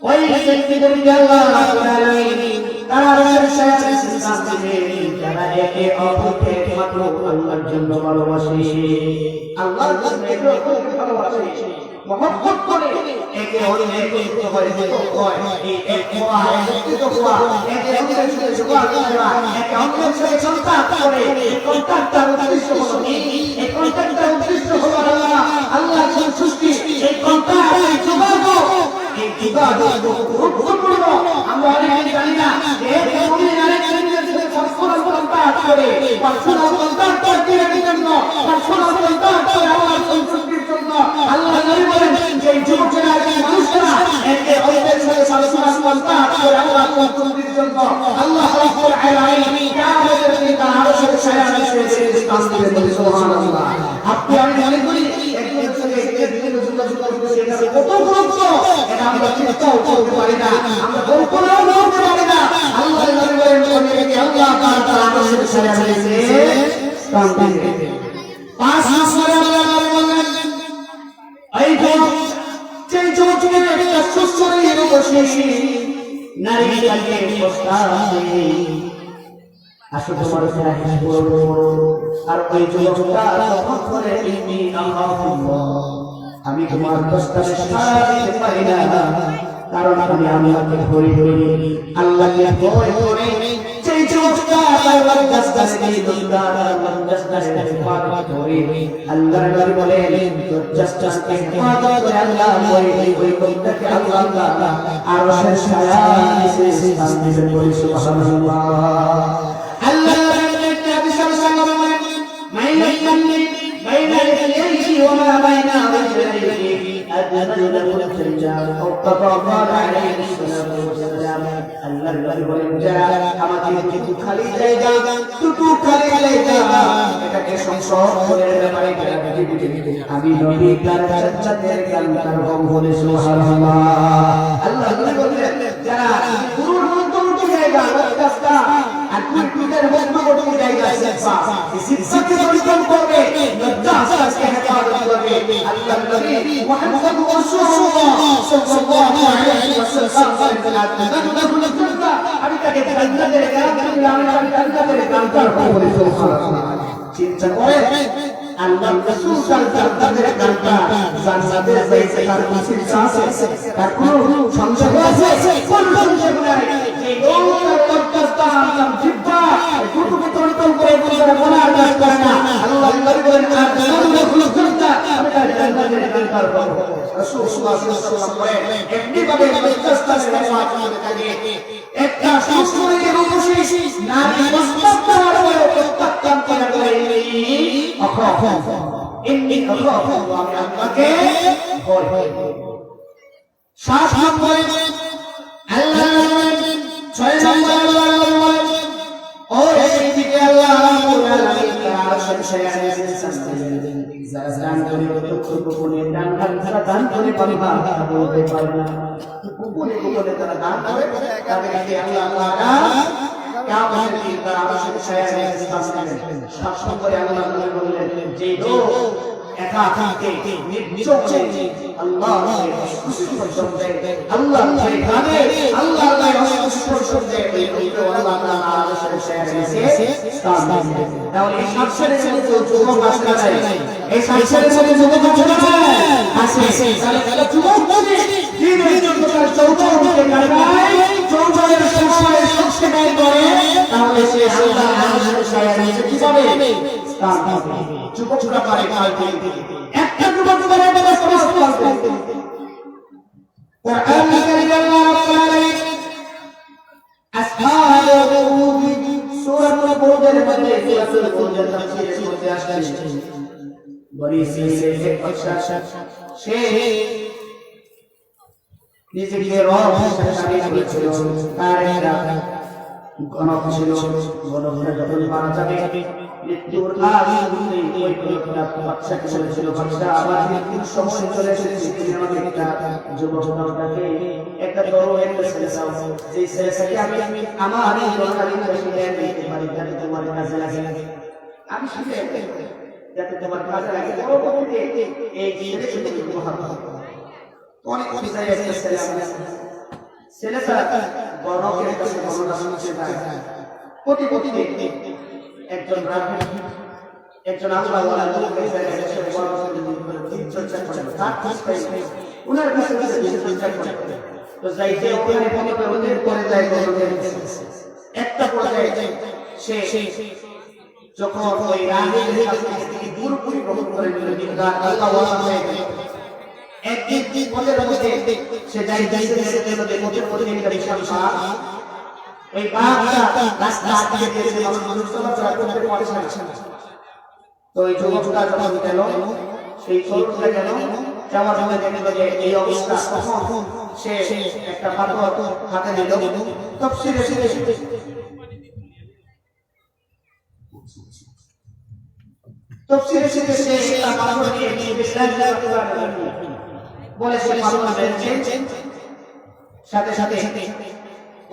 ওই ব্যক্তিদেরকে আল্লাহ রাব্বুল আলামিন তার আরশের ছায়ায় স্থান দিবেন যারা একে অপরকে মাত্র আল্লাহর জন্য ভালোবাসে আল্লাহর জন্য একে অপরকে ভালোবাসে মহব্বত করে একে অন্যের একত্রিত হয় এই এক হওয়া একত্রিত হওয়া একে অন্যের সাথে যোগাযোগ করা একে অন্যের সাথে কন্টাক্ট করে এই কন্টাক্টটার উদ্দেশ্য হলো এই কন্টাক্টটার উদ্দেশ্য হলো আল্লাহর সৃষ্টি এই কন্টাক্ট এই যোগাযোগ এই যোগাযোগ গুরুত্বপূর্ণ আমরা অনেকে জানি না যে মুমিন আরেকজনের সাথে পার্সোনাল কন্টাক্ট করে পার্সোনাল কন্টাক্ট করার জন্য পার্সোনাল কন্টাক্ট করে আল্লাহর সন্তুষ্টির জন্য আল্লাহ নবী বলেন যে যুবকেরা এই মানুষেরা একে অন্যের সাথে পার্সোনাল কন্টাক্ট করে আল্লাহর সন্তুষ্টির জন্য আল্লাহ রাব্বুল আলামিন কিয়ামতের দিন তার আরশের সায়া নিচে কাজ করে বলে সুবহানাল্লাহ। আপনি আমি মনে করি একজনের সঙ্গে বিভিন্ন যোগাযোগ করতেছি, এটা কত গুরুত্ব এটা আমরা চিন্তাও করতে পারি না, আমরা কল্পনাও করতে পারি না। আল্লাহর নবী বলেন আল্লাহ তাআলা আমাদের সায়া নিচে কাজ করে। 5 মাস পরে আল্লাহর নবী বললেন এই যে যুবককে একটা সুস্থের বসে নারী কালকে প্রস্তাব দিয়ে আসো তোমার সাথে বলবো। আর ওই যুবকটা তখন করে ইন্নী আল্লাহুল্লাহ, আমি তোমার প্রস্তাবে সাড়া দিতে পারি না, কারণ আমি আল্লাহকে ভয় করি। আল্লাহকে ভয় করে সেই যুবকটা তার রাস্তায় দিলদার রাস্তায় ইবাদত করে। আল্লাহর নবী বলেন জাস্টকে ইবাদত করে আল্লাহ ওই লোকটাকে আল্লাহ তাআলা আরশের ছায়া নিচে স্থান দিবেন বলে সুবহানাল্লাহ। আল্লাহ একটা বিশাল সংগ্রাম মাইলাকান্নি বাইনা ইয়াদিহি ওয়া মা বাইনা ওয়াজহিহি আদনাতুল মুতাজার ওয়াকাফার আলাইহি সাল্লাতু ওয়াসসালাম। আল্লাহর নবী বলেন যারা আমাকে টুকু খালি জায়গা এটাকে সংশোধনের ব্যাপারে আমি নবী তার জান্নাতের কান্তার বলে সুবহানাল্লাহ। আল্লাহর নবী বলেন যারা গুরুর মতো জায়গা রাস্তা আর টুটের মতো জায়গা সিফা সিফাকে পরিবর্তন করবে, লজ্জাকে হেফাজত করবে। আল্লাহর নবী মুহাম্মদ রাসূলুল্লাহ সাল্লাল্লাহু আলাইহি ওয়াসাল্লাম আমি তাকে জান্নাতের কান্তার বলে সুবহানাল্লাহ। চিন্তা করে আল্লাহর রাসূল জান্নাতের কান্তা জান্নাতের যাইতে তার চিন্তা আছে, তার কোনো সংশয় আছে? কোন সংশয় নাই। এই লোকটার লজ্জাস্থান নাম জিহ্বা টুটুকে তরিতল করে বলে গোনার কাজ করে না। আল্লাহর নবী বলেন আর জান্নাতুল জান্নাত আমি তার জান্নাতের কান্তার বলে রাসূল সাল্লাল্লাহু আলাইহি ওয়াসাল্লাম বলেন এমনি ভাবে লজ্জাস্থানের হেফাজত করে থাকে। একটা সুস্থের উপশিষ্ট নারী প্রস্তাব করে প্রত্যাখ্যান করে ইন্নী আল্লাহু আমি আল্লাহকে ভয় করি। 7 নম্বর আল্লাহ 6 নম্বর আল্লাহ ও এইদিকে আল্লাহ রাব্বুল আলামিন আরশের ছায়া নিচে সাজতেন। যারা দান করে গোপনে দান দান করে পারবা বলতে পারে না, গোপনে তারা দান করে তাদেরকে আল্লাহ তাআলা কিয়ামতের দিন তারা আরশের ছায়া নিচে সাজতেন। 7 নম্বরে আল্লাহ বললেন যে লোক একা থাকে নির্জনে আল্লাহকে স্পর্শ দেয়, আল্লাহকে কাঁদে, আল্লাহকে স্পর্শ দেয়, এই লোককে আল্লাহ তাআলা আরশের ছায়া নিচে স্থান দেন। তাহলে এই 7 শ্রেণীর মধ্যে যুবক আছে না? এই 7 শ্রেণীর মধ্যে যুবক আছে না? আছে। তাহলে যুবক যদি দিনের জন্য চৌকাঠে কাটায়, চৌকাঠের সময় সংস্কার করে, তাহলে সে আল্লাহর আরশের ছায়া নিচে কি পাবে? স্থান পাবে। যুবকরা পারে কালকে একটা যুবক করে বলে সমাজ পাবে। কোরআন কারীম আল্লাহ রাব্বুল আলামিন আসহাবুল উখদুদ সূরাতুল বুরুজের মধ্যে সূরাতুল বুরুজের তাফসীরের মধ্যে আসছে বনি ইসরাঈলের এক বাদশা সে নিজেকে রব হিসেবে দাবি করেছিল। তার একটা গণক ছিল, গণকরা যখন মারা যাবে মৃত্যুর আগে ওই লোকটা বাদশাকে বলেছিল বাদশা আমার মৃত্যুর সময় চলে এসেছে, তুমি আমাকে একটা যুবক দাওটাকে একটা বড় একটা ছেলে দাও, যে ছেলেটাকে আমি আমার এই গণকালীন বয়সে জ্ঞান দিতে পারি যাতে তোমার কাজে লাগে, আমি শিখে যাতে তোমার কাজে লাগে। পরবর্তীতে এই ছেলে শুধু ব্যবহার হবে অনেক অভিযায় একটা ছেলে আছে, ছেলেটা গণকের কাছে গণনা শুনতে যায়। প্রতিদিন একজন রাজা একজন আল্লাহওয়ালা লোক এসে চর্চা করে, তার কাছে উনার কাছে চর্চা করে। তো যাইতে ওখানে ওদের করে যায় গণকের একটা পর্যায়ে সে যখন ওই রাজের কাছ থেকে পুরোপুরি গ্রহণ করে নিল, কিন্তু আল্লাহওয়ালা হয়ে গেল। একদিন পথের মধ্যে সে যাইতে পথের মধ্যে একটা বিশাল বাঘ, ওই বাঘটা রাস্তা আটকে দিয়েছে, মানুষ চলাচল করতে পারছে না। তো ওই যুবকটা যখন গেল, সেই তরুণটা গেল, যাওয়ার সময় দেখলো যে এই অবস্থা, তখন সে একটা পাথর হাতে নিল, তাফসীরে তফসিরে শেষে একটা পাথর নিয়ে বিসমিল্লাহির রহমানির রহিম বলে সে পাথর মেরেছে, সাথে সাথে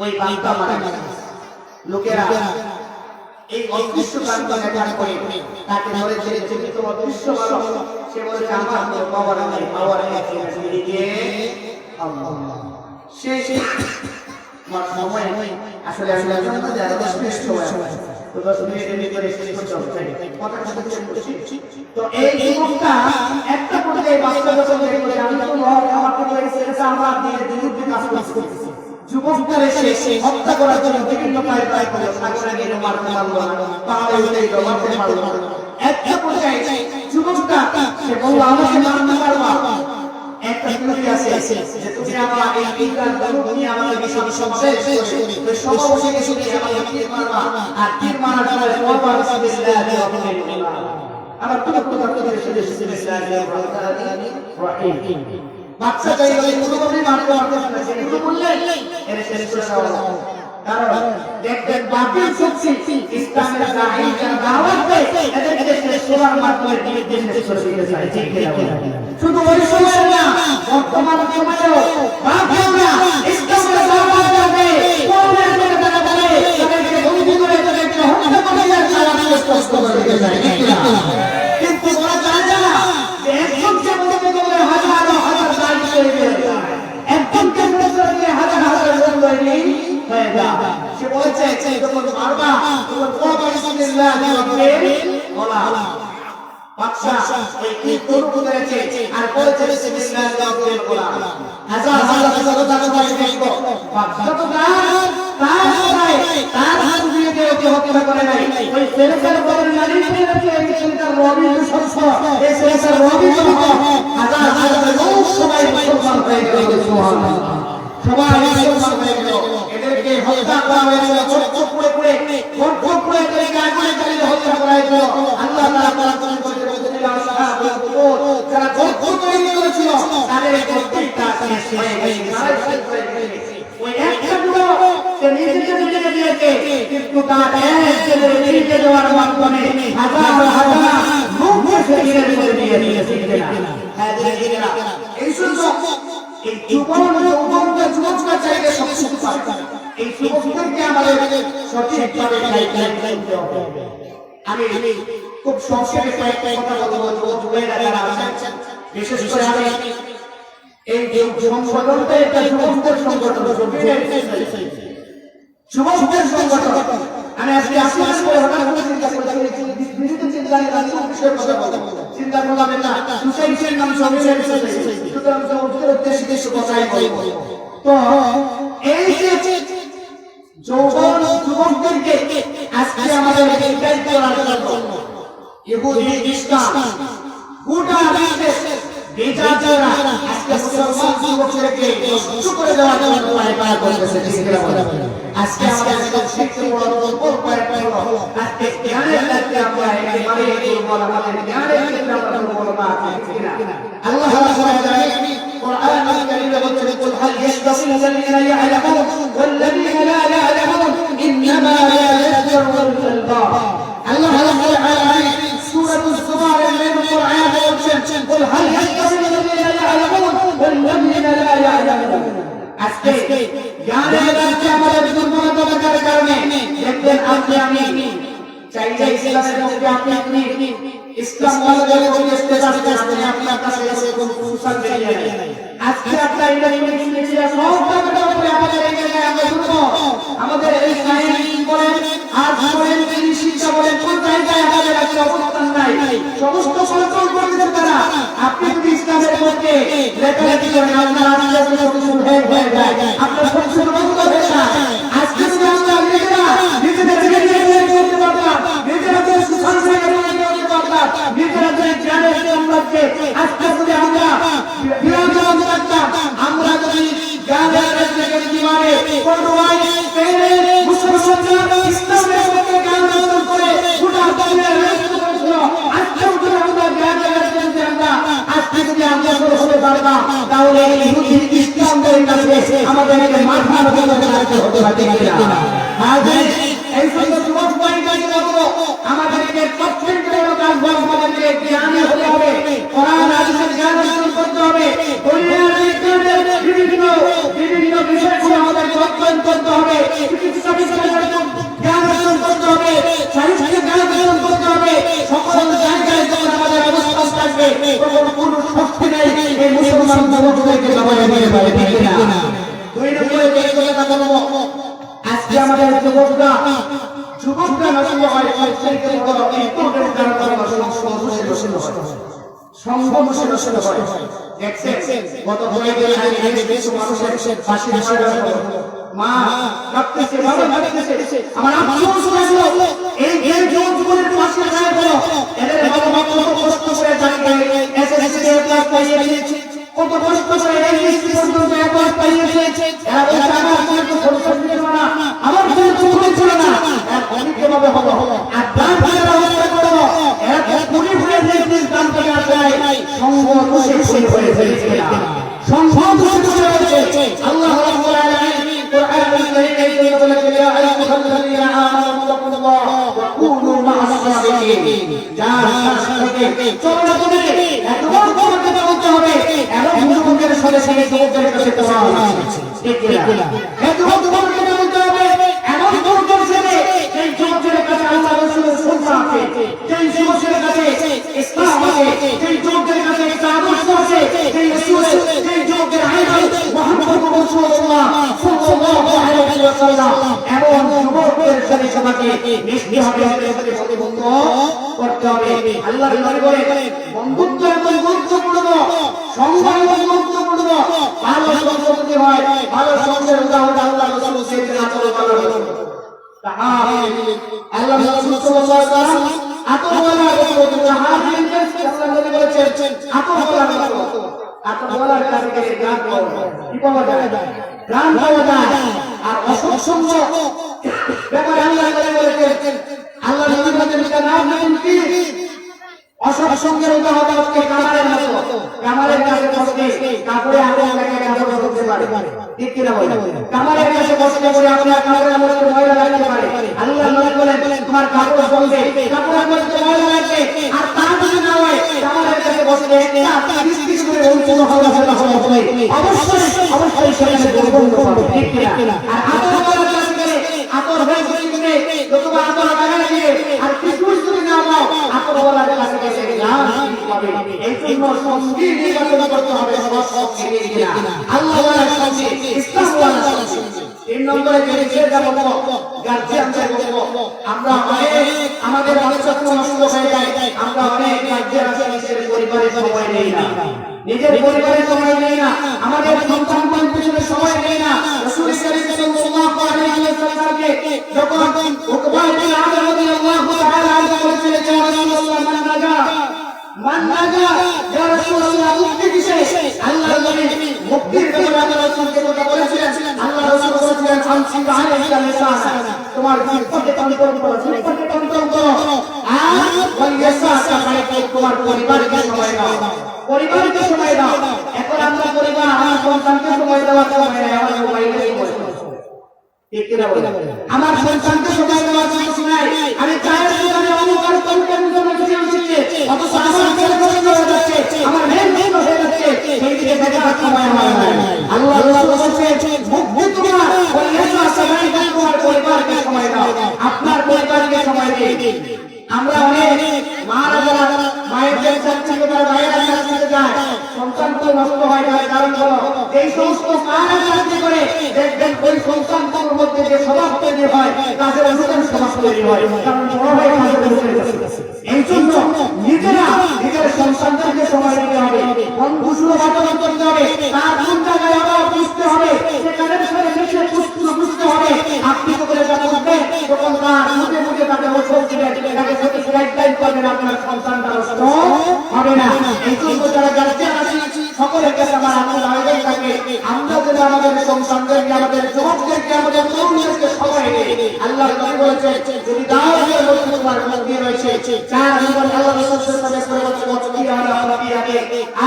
ওই বান্দা মারা গেছে। লোকেরা এই অদৃশ্য কাণ্ড দেখার পরে তাকে ধরে ছেড়ে জীবিত অদৃশ্য মানুষ সে বলেছে আমার কোনো পাওয়ার নাই, পাওয়ার দিকে আল্লাহ। সে সময় আসলে আসলে আমাদের আরো 10 মিনিট সময়, তো 10 মিনিটের ভিতরে শেষ করতে হবে। কথা কথা বলছি, তো এই যুবকটা একটা পর্যায়ে বাচ্চা যখন দেখলো আমি তো আমার তো এই ছেলেটা আমার দিয়ে বিরুদ্ধে কাজ করতেছি, যুবকটার এসে হত্যা করার জন্য বিভিন্ন পায়ে পায়ে করে সাগরে গিয়ে মারতে পারলো না, পাহাড়ে উঠে মারতে পারলো না। একটা পর্যায়ে যুবকটা সে বলল আমাকে মারতে পারবা, একটা বিরতি আছে যে তুমি আমার এই বিকার দলুক নিয়ে আমাকে বিশাল সমাবেশ করে তো সমাবেশে গেছে কি আমাকে তীর মারবা, আর তীর মারার পরে বলবা বিসমিল্লাহির রহমানির রহিম। আমার পুরো কথা করে শুনে বিসমিল্লাহির রহমানির রহিম। বাচ্চা চাইলে কোনোভাবেই মারতে পারবে না, সে শুধু বললেন এর শেষ করে দাও। কারণ দেখবেন বাতিল শক্তি ইসলামের দায়িত্ব দাওয়াত দেয়, এদেরকে শেষ করার মাধ্যমে দিন শেষ করে দিতে চায়, ঠিক কি না? শুধু ওই সময় না, বর্তমান সময়েও বাতিলরা ইসলামের দাওয়াত দেয়, কোরআনের কথা বলে তাদেরকে বন্দী করে তাদেরকে হত্যা করে আর দাওয়াত শেষ করে দিতে চায়, ঠিক কি না? কিন্তু ওরা জানে না যে একজনকে বন্দী করে হাজার হাজার দায়িত্ব হয়ে যায়, একজনকে বন্দী করে হাজার হাজার লোক হয়ে যায়। সে বলেছে যখন মারবা তখন বলবা বিসমিল্লাহির রহমানির রহিম। বাদশা ওই কি তরুণ করেছে আর বলেছে বিসমিল্লাহির রহমানির রহিম। হাজার হাজার টাকা দেখো বাদশা তো তার হাত দিয়ে ওকে হত্যা করে নাই, ওই ছেলেটার বলেন নারী ছেলেটাকে এই ছেলেটার রবি সত্য, এই ছেলেটার রবি হাজার হাজার লোক সবাই মুসলমান হয়ে গেল, সুবহানাল্লাহ, সবাই মুসলমান হয়ে গেল। এদেরকে হত্যা করা হয়েছিল চোখ পুড়ে পুড়ে, ঘর পুড়ে এদেরকে আগুনে জ্বালিয়ে হত্যা করা হয়েছিল। আল্লাহ তাআলা কোরআন করতে বলেছেন আসহাবুল কুবুর যারা ঘর তৈরি করেছিল তাদের প্রত্যেকটা শেষ হয়ে গেছে। ওই একটা গুলো সে নিজেকে নিজে দিয়েছে, কিন্তু তার এক ছেলে নিজে দেওয়ার মাধ্যমে হাজার হাজার লোককে সে ঘিরে ধরে দিয়ে দিয়েছে, ঠিক না? হ্যাঁ দেখেরা এই সুযোগ এই যুবকরা চাইলে সব কিছু পারে। এই যুবকদেরকে আমাদের সঠিকভাবে গাইড হবে। আমি খুব সংক্ষেপে কয়েকটা কথা বলবো। যুবকেরা যারা আছেন, বিশেষ করে আমি এই যে সংগঠনটা এটা যুবকদের সংগঠন, যুবকদের সংগঠন। আমি আজকে আপনার করে হঠাৎ করে চিন্তা করছি, বিরোধী চিন্তায় বিষয়ের কথা বলবো, চিন্তা করলাম না সুসাইডের নাম সমিতির সুতরাং যুবকদের উদ্দেশ্যে কিছু কথাই বলবো। তো এই যে যৌবন যুবকদেরকে আজকে আমাদের গাইড করার জন্য ইহুদি খ্রিস্টান গোটা বিশ্বে বেজাজারা আজকে মুসলমান যুবকদেরকে নষ্ট করে দেওয়ার জন্য পায়তারা করতেছে, ঠিক না? আজকে আমাদের সবচেয়ে বড় দুর্বল পয়েন্ট হলো আজকে জ্ঞানের ক্ষেত্রে আমরা একেবারে দুর্বল, আমাদের জ্ঞানের ক্ষেত্রে আমরা দুর্বলতা আছে, ঠিক না? আল্লাহ রাব্বুল আলামিন কোরআনুল কারীমে বলছেন কুল হাল ইয়াসতাবিল লাযিনা ইয়া'লামুন ওয়াল লাযিনা লা ইয়া'লামুন ইন্নামা ইয়াযদারুল আলবাব। আল্লাহ রাব্বুল আলামিন সূরাতুজ জুমারের নম্বর আয়াতে বলছেন কুল হাল ইয়াসতাবিল লাযিনা ইয়া'লামুন ওয়াল লাযিনা লা ইয়া'লামুন। আজকে জ্ঞানের ক্ষেত্রে আমাদের দুর্বলতা থাকার কারণে দেখবেন আমি চাইলে ইসলামের মধ্যে আপনি ইসলাম ওয়ালাদের পরিবেশতে আসতে আপনার কাছে এসে কোন সুসান দেয় নাই। আজকে আপনার ইলেকট্রনিক্স মিডিয়া সব টাকাটা উপরে আমাদের এই জায়গায় আমরা দুর্বল। আমাদের এই সায়েন্স বলেন, আর্টস বলেন, শিক্ষা বলেন, কোন জায়গায় আমাদের একটা অবস্থান নাই। সমস্ত কন্ট্রোল করতেছে তারা। আপনি যদি ইসলামের মধ্যে লেখালেখি করেন আপনার আত্মীয় কিছু হয়ে যায়, আপনার সবকিছু বন্ধ হয়ে যায়। আজকে যদি আমরা নিজেদের করতে পারতাম, নিজেদের সুসংস্কার করতে পারতাম, নিজেদের জ্ঞানের সম্পর্কে আজকে যদি আমরা বিরাজমান থাকতাম, আমরা যদি জ্ঞানের থেকে জীবনে কোনোভাবে পেরে মুসলমানরা ইসলামের মধ্যে জ্ঞান অর্জন করে গোটা দুনিয়ার রাষ্ট্র করেছিল, আজকে যদি আমরা জ্ঞানের ক্ষেত্রে আজকে যদি আমরা হতে পারতাম, তাহলে এই ইহুদি খ্রিস্টানদের কাছে আমাদেরকে মাথা রাখতে হতে পারে কিনা? এই সমস্ত যুবক ভাইকে বলবো আমাদেরকে প্রত্যেক বড় কাজ আমাদেরকে বিষয়গুলো আমাদের অধ্যয়ন করতে হবে, চিকিৎসা বিজ্ঞানের জ্ঞান অর্জন করতে হবে, সাহিত্যের জ্ঞান অর্জন করতে হবে। সকল জায়গায় যখন আমাদের অবস্থান থাকবে তখন কোনো শক্তি নেই এই মুসলমান যুবকদেরকে দবাইয়া দিয়ে পারে, ঠিক না? দুই নম্বরে যে কথা বলবো, আজকে আমাদের যুবকরা নষ্ট হয় সবচেয়ে বড় ইম্পর্টেন্ট কারণ হলো সংঘর্ষে নষ্ট হয়। দেখছেন গত কয়েকদিন আগে কিছু মানুষের ফাঁসি দেওয়া হলো, মা কাঁদতেছে, বাবা কাঁদতেছে। আমার আফসোস লাগলো এই যুবকের ফাঁসি দেওয়া হলো, এদের বাবা মা কত কষ্ট করে জানবে এসএসসি এর ক্লাস পাইয়েছে, কত কষ্ট করে এসএসসি পর্যন্ত একবার পাইয়েছে। এরা বলছে আমার কোনো খরচ ছিল না, আমার কোনো খরচ ছিল না, অনেক কিভাবে হলো আর দান করার অবস্থা করো এরা পুরি হয়ে যে দান করে আসে সংঘর্ষে হয়ে ফেলেছে না, সংঘর্ষে হয়েছে। আল্লাহ রাব্বুল আলামিন কোরআনুল কারীমে এই জন্য বলেছেন ইয়া আইয়ুহাল্লাযীনা আমানু তাকুল্লাহ ওয়া কুনু মা'আস সাদিকিন। যার সাথে চলো তুমি একবার তোমাকে বলতে হবে এবং যুবকের সাথে সাথে যুবকের কাছে কোরআন আছে, ঠিক না? একবার তোমাকে বলতে হবে এমন যুবকের সাথে সেই যুবকের কাছে আল্লাহ রাসূলের সুন্নাহ আছে, সেই যুবকের কাছে ইসলাম আছে, সেই যুবকের কাছে আদর্শ আছে, সেই যুবকের আইন মুহাম্মদ রাসূলুল্লাহ সাল্লাল্লাহু আলাইহি ওয়াসাল্লাম। এমন যুবকের সাথে সবাইকে মিশতে হবে, বন্ধুত্ব করতে হবে। আল্লাহর নবী বলেন বন্ধুত্ব এমন গুরুত্বপূর্ণ, সংঘ এমন গুরুত্বপূর্ণ, ভালো সম্পর্ক হয়, ভালো সম্পর্কের উদাহরণ আল্লাহ রাসূল সাল্লাল্লাহু আলাইহি ওয়াসাল্লাম। আল্লাহ রাসূল সাল্লাল্লাহু আলাইহি ওয়াসাল্লাম আতওয়ালার মতো সাহাবীদেরকে আল্লাহ নবী বলেছেন আতওয়ালার মতো, আতওয়ালার কাছে গেলে গান পাওয়া যায়, কি পাওয়া যায়? গান পাওয়া যায়। আর অসৎসঙ্গ ব্যাপারে আল্লাহ নবী বলেছেন, আল্লাহ নবী বলেছেন নাম কি? অসৎসঙ্গের উদাহরণ হচ্ছে কামারের মতো, কামারের কাছে বসলে কাপড়ে আগুন লাগে, কাপড় জ্বলতে পারে, ঠিক কি না বলেন? কামারের কাছে বসলে পরে আপনার কাপড়ের মধ্যে ময়লা লাগতে পারে। আল্লাহ নবী বলেন তোমার কাপড় জ্বলবে, কাপড়ের মধ্যে ময়লা লাগবে, আর তা যদি না হয় কামারের কাছে বসলে একটা বিস্কিট করে অন্তত হবে, অবশ্যই সেখানে দুর্গন্ধ পাবে, ঠিক কি না? আর আতর কাছে গেলে আতর হয়ে গিয়ে যতবার আতর লাগাই দিয়ে আর কিছু যদি না পাও আতর বলার কাছে গেলে গান পাবে। এই জন্য সঙ্গী নির্বাচন করতে হবে, সঙ্গী কিনা আল্লাহ ওয়ালার সঙ্গী, ইসলাম ওয়ালার সঙ্গী। 3 নম্বরে যে বিষয়টা বলবো গার্জিয়ানদের বলবো, আমরা অনেক আমাদের বাচ্চাগুলো নষ্ট হয়ে যায়, আমরা অনেক গার্জিয়ান আছে নিজের পরিবারের সময় নেই না, নিজের পরিবারের সময় নেই না, আমাদের সন্তানদের পিছনে সময় নেই না। রাসূল কারীম সাল্লাল্লাহু আলাইহি ওয়াসাল্লামকে যখন উকবা বিন আমির রাদিয়াল্লাহু তাআলা আনহু বলেছিলেন ইয়া রাসূলুল্লাহ মান নাজা ইয়া রাসূলুল্লাহ মুক্তি কিসে? আল্লাহর নবী মুক্তির ব্যাপারে আল্লাহ রাসূলকে কথা বলেছিলেন। আল্লাহ রাসূল বলেছিলেন আনসিকা আলাইকা লিসানা, তোমার জিহ্বাকে কন্ট্রোল করো, জিহ্বাকে কন্ট্রোল করো। আর ওয়াইয়াসাকা আলাইকা, তোমার পরিবারকে সময় দাও, পরিবারকে সময় দাও। এখন আমরা পরিবার আমার সন্তানকে সময় দেওয়ার সময় নেই, আমার মোবাইলে সময় দাও, ঠিক কি না বলেন? আমার সন্তানকে সময় দেওয়ার সময় নাই, আমি চায়ের দোকানে অমুকার কন্টেন্ট জন্য কিছু শিখছি, অথচ আমার ছেলে নষ্ট হয়ে যাচ্ছে, আমার মেয়ে নষ্ট হয়ে যাচ্ছে, সেই দিকে দেখার সময় আমার নাই। আল্লাহ বলছেন মুক্তি তোমার, ওয়াইয়াসাকা আলাইকা, তোমার পরিবারকে সময় দাও, আপনার পরিবারকে সময় দিন। আমরা অনেক মারা যারা মায়ের চাকরি করে বাইরে চাকরিতে যায়, সন্তানগুলো নষ্ট হয়, তার কারণ হলো এই সমস্ত মারা চাকরি করে দেখবেন ওই সন্তানগুলোর মধ্যে যে স্বভাব তৈরি হয়, কাজের অনুযায়ী স্বভাব তৈরি হয়, কারণ বড় হয় কাজের অনুযায়ী। এই জন্য নিজেরা নিজের সন্তানদেরকে সময় দিতে হবে, বন্ধুসুলভ আচরণ করতে হবে, তার কোন জায়গায় আবার বুঝতে হবে, সে কাজের সাথে মিশে বুঝতে হবে। আপনি তো করে যখন বুঝবেন তখন তার মুখে মুখে তাকে ওষুধ দিবেন, তাকে সাথে গাইডলাইন করবেন, আপনার সন্তানটা নষ্ট হবে না। এই জন্য যারা গার্জিয়ান আছি সকলের কাছে আমার আকুল আবেদন থাকে, আমরা যেন আমাদের সন্তানদেরকে, আমাদের যুবকদেরকে, আমাদের তরুণদেরকে সময় দিই। আল্লাহর নবী বলেছেন যদি দাওয়াতের মধ্যে তোমার মুক্তি রয়েছে, চার জীবন আল্লাহ রাসূলের সাথে করে বলতে মুক্তি হলো মুক্তি আগে,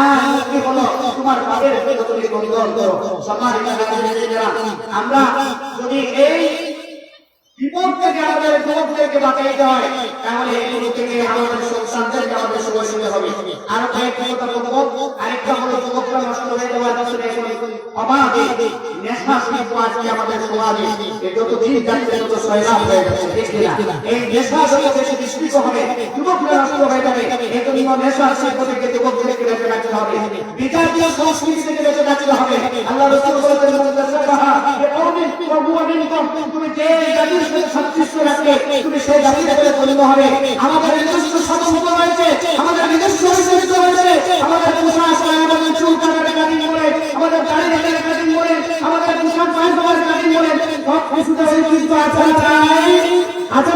আর মুক্তি হলো তোমার বাবার প্রতি তুমি কন্ট্রোল করো। সম্মানিত ভাইরা, আমরা যদি এই বিপদ থেকে আমাদের যুবকদেরকে বাঁচাইতে হয়, তাহলে এগুলো থেকে আমাদের সন্তানদেরকে আমাদের সময় দিতে হবে। আরো কয়েকটা কথা বলবো, আরেকটা হলো যুবকরা নষ্ট হয়ে যাওয়ার পিছনে অবাধে নেশা নেশা শিল্প আজকে আমাদের সমাজে যত দিন যাচ্ছে তত সয়লাভ হয়ে যাচ্ছে, ঠিক কিনা? এই নেশা যত বেশি বিস্তৃত হবে, যুবকরা নষ্ট হয়ে যাবে। এই জন্য নেশা শিল্প থেকে যুবকদেরকে বেঁচে রাখতে হবে, বিজাতীয় সংস্কৃতি থেকে বেঁচে রাখতে হবে। আল্লাহ রাসূল বলেছেন, তুমি যে জাতির সাথে সাদৃশ্য রাখবে তুমি সেই জাতির সাথে পরিণত হবে। আমাদের নিজস্ব স্বাতন্ত্র্য রয়েছে, আমাদের নিজস্ব ঐতিহ্য রয়েছে, আমাদের পোশাক আমাদের চুল কাটার কাটিং বলে, আমাদের দাড়ি কাটার কাটিং বলে, আমাদের পোশাক পায়জামার কাটিং বলে, সব কিছুতে ঐতিহ্য আছে আছে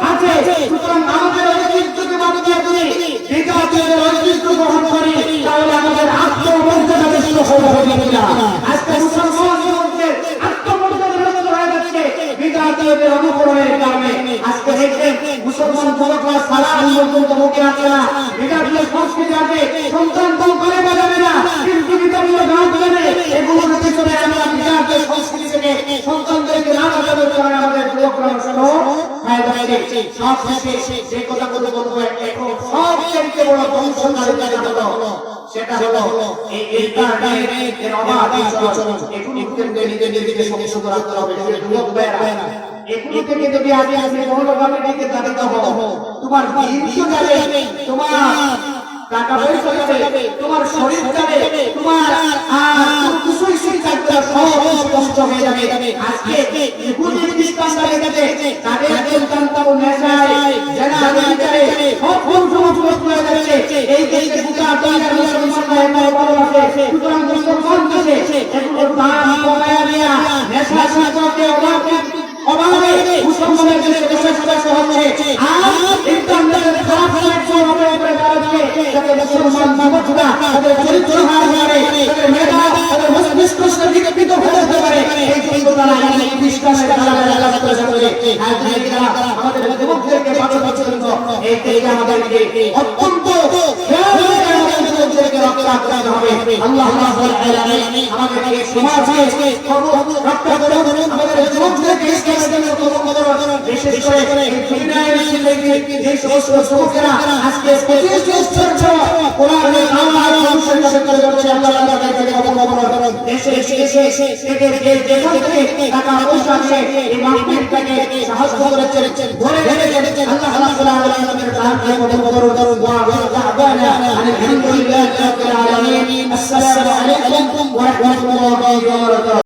আছে। সুতরাং আমাদের ঐতিহ্যকে বাদ দিয়ে যদি বিজাতীয়দের ঐতিহ্য গ্রহণ করি তাহলে আমাদের আত্মমর্যাদা নষ্ট হয়ে যাবে কিনা? আজকে মুসলমানদের মধ্যে আত্মমর্যাদা নষ্ট হয়ে যাচ্ছে বিজাতীয়দের অনুকরণের কারণে। আজকে দেখবেন মুসলমান যুবকরা সারা পর্যন্ত মুখে আসে না, বিজাতীয় সংস্কৃতি আছে, সন্তান দল করে বাজাবে না, কিন্তু বিজাতীয় গান জানে। এগুলোর পিছনে আমরা বিজাতীয় সংস্কৃতি থেকে সন্তানদেরকে না বাজানোর কারণে আমাদের যুবকরা নষ্ট হয়ে যাচ্ছে। সব শেষে যে কথাগুলো বলবো এখন সবচেয়ে বড় ধ্বংসকারী যেটা হলো সেটা হলো এই ইন্টারনেট এর অবাধ চলাচল। এগুলোকে নিজেদেরকে সংশোধন রাখতে হবে। যুবক ভাইরা, এগুলো থেকে যদি আগে মনোভাবে দিকে দাঁড়াতে হবে, তোমার দিন যাবে, তোমার টাকা পয়সা যাবে, তোমার শরীর যাবে, তোমার কিছুই থাকবে, সব নষ্ট হয়ে যাবে। আজকে ইহুদি খ্রিস্টানরা গেছে, তাদের সন্তানরাও নেশায় জেনা করে সব নষ্ট হয়ে যাচ্ছে। এই দেশে গোটা দুনিয়ার মুসলমানরা এত বড় আছে, সুতরাং মুসলমান দেশে এগুলোর দাম কমায়া দেয়া, নেশা শিল্পকে অভাবে মুসলমানের দেশে বসবাস হচ্ছে। আর ইন্টারনেটের খারাপ হবে উপরে দাঁড়াচ্ছে, যাতে মুসলমান যুবকরা তাদের চরিত্র হার করে, তাদের মেধা, তাদের মস্তিষ্ক বিকৃত হতে পারে। এই জন্য তারা ইসলামের গালাগালি করে যাচ্ছে। আর আমাদের যুবকদেরকে বাঁচানোর জন্য এই থেকে আমাদেরকে অত্যন্ত খেয়াল করে আমাদের যুবকদেরকে রক্ষা করতে হবে। আল্লাহ রাব্বুল আলামিন আমাদেরকে সমাজে রক্ষা করুন, আমাদের যুবকদেরকে ইসলামের জন্য কবুল করুন। বিশেষ করে দুনিয়ার যে সমস্ত যুবকেরা আজকে 25 বছর কোরআনের আওয়াজ অনুসরণ করে যাচ্ছে, আল্লাহ তাদেরকে কবুল করুন। দেশে থেকে যেখান থেকে টাকা পয়সা দিয়ে এই মাহফিলটাকে সাহায্য করেছেন, ধরে রেখেছেন, আল্লাহ রাব্বুল আলামিনের তাআকে কবুল করুন। ওয়া দা'ওয়ানা আলহামদুলিল্লাহি রাব্বিল আলামিন। আসসালামু আলাইকুম ওয়া রাহমাতুল্লাহি ওয়া বারাকাতুহু।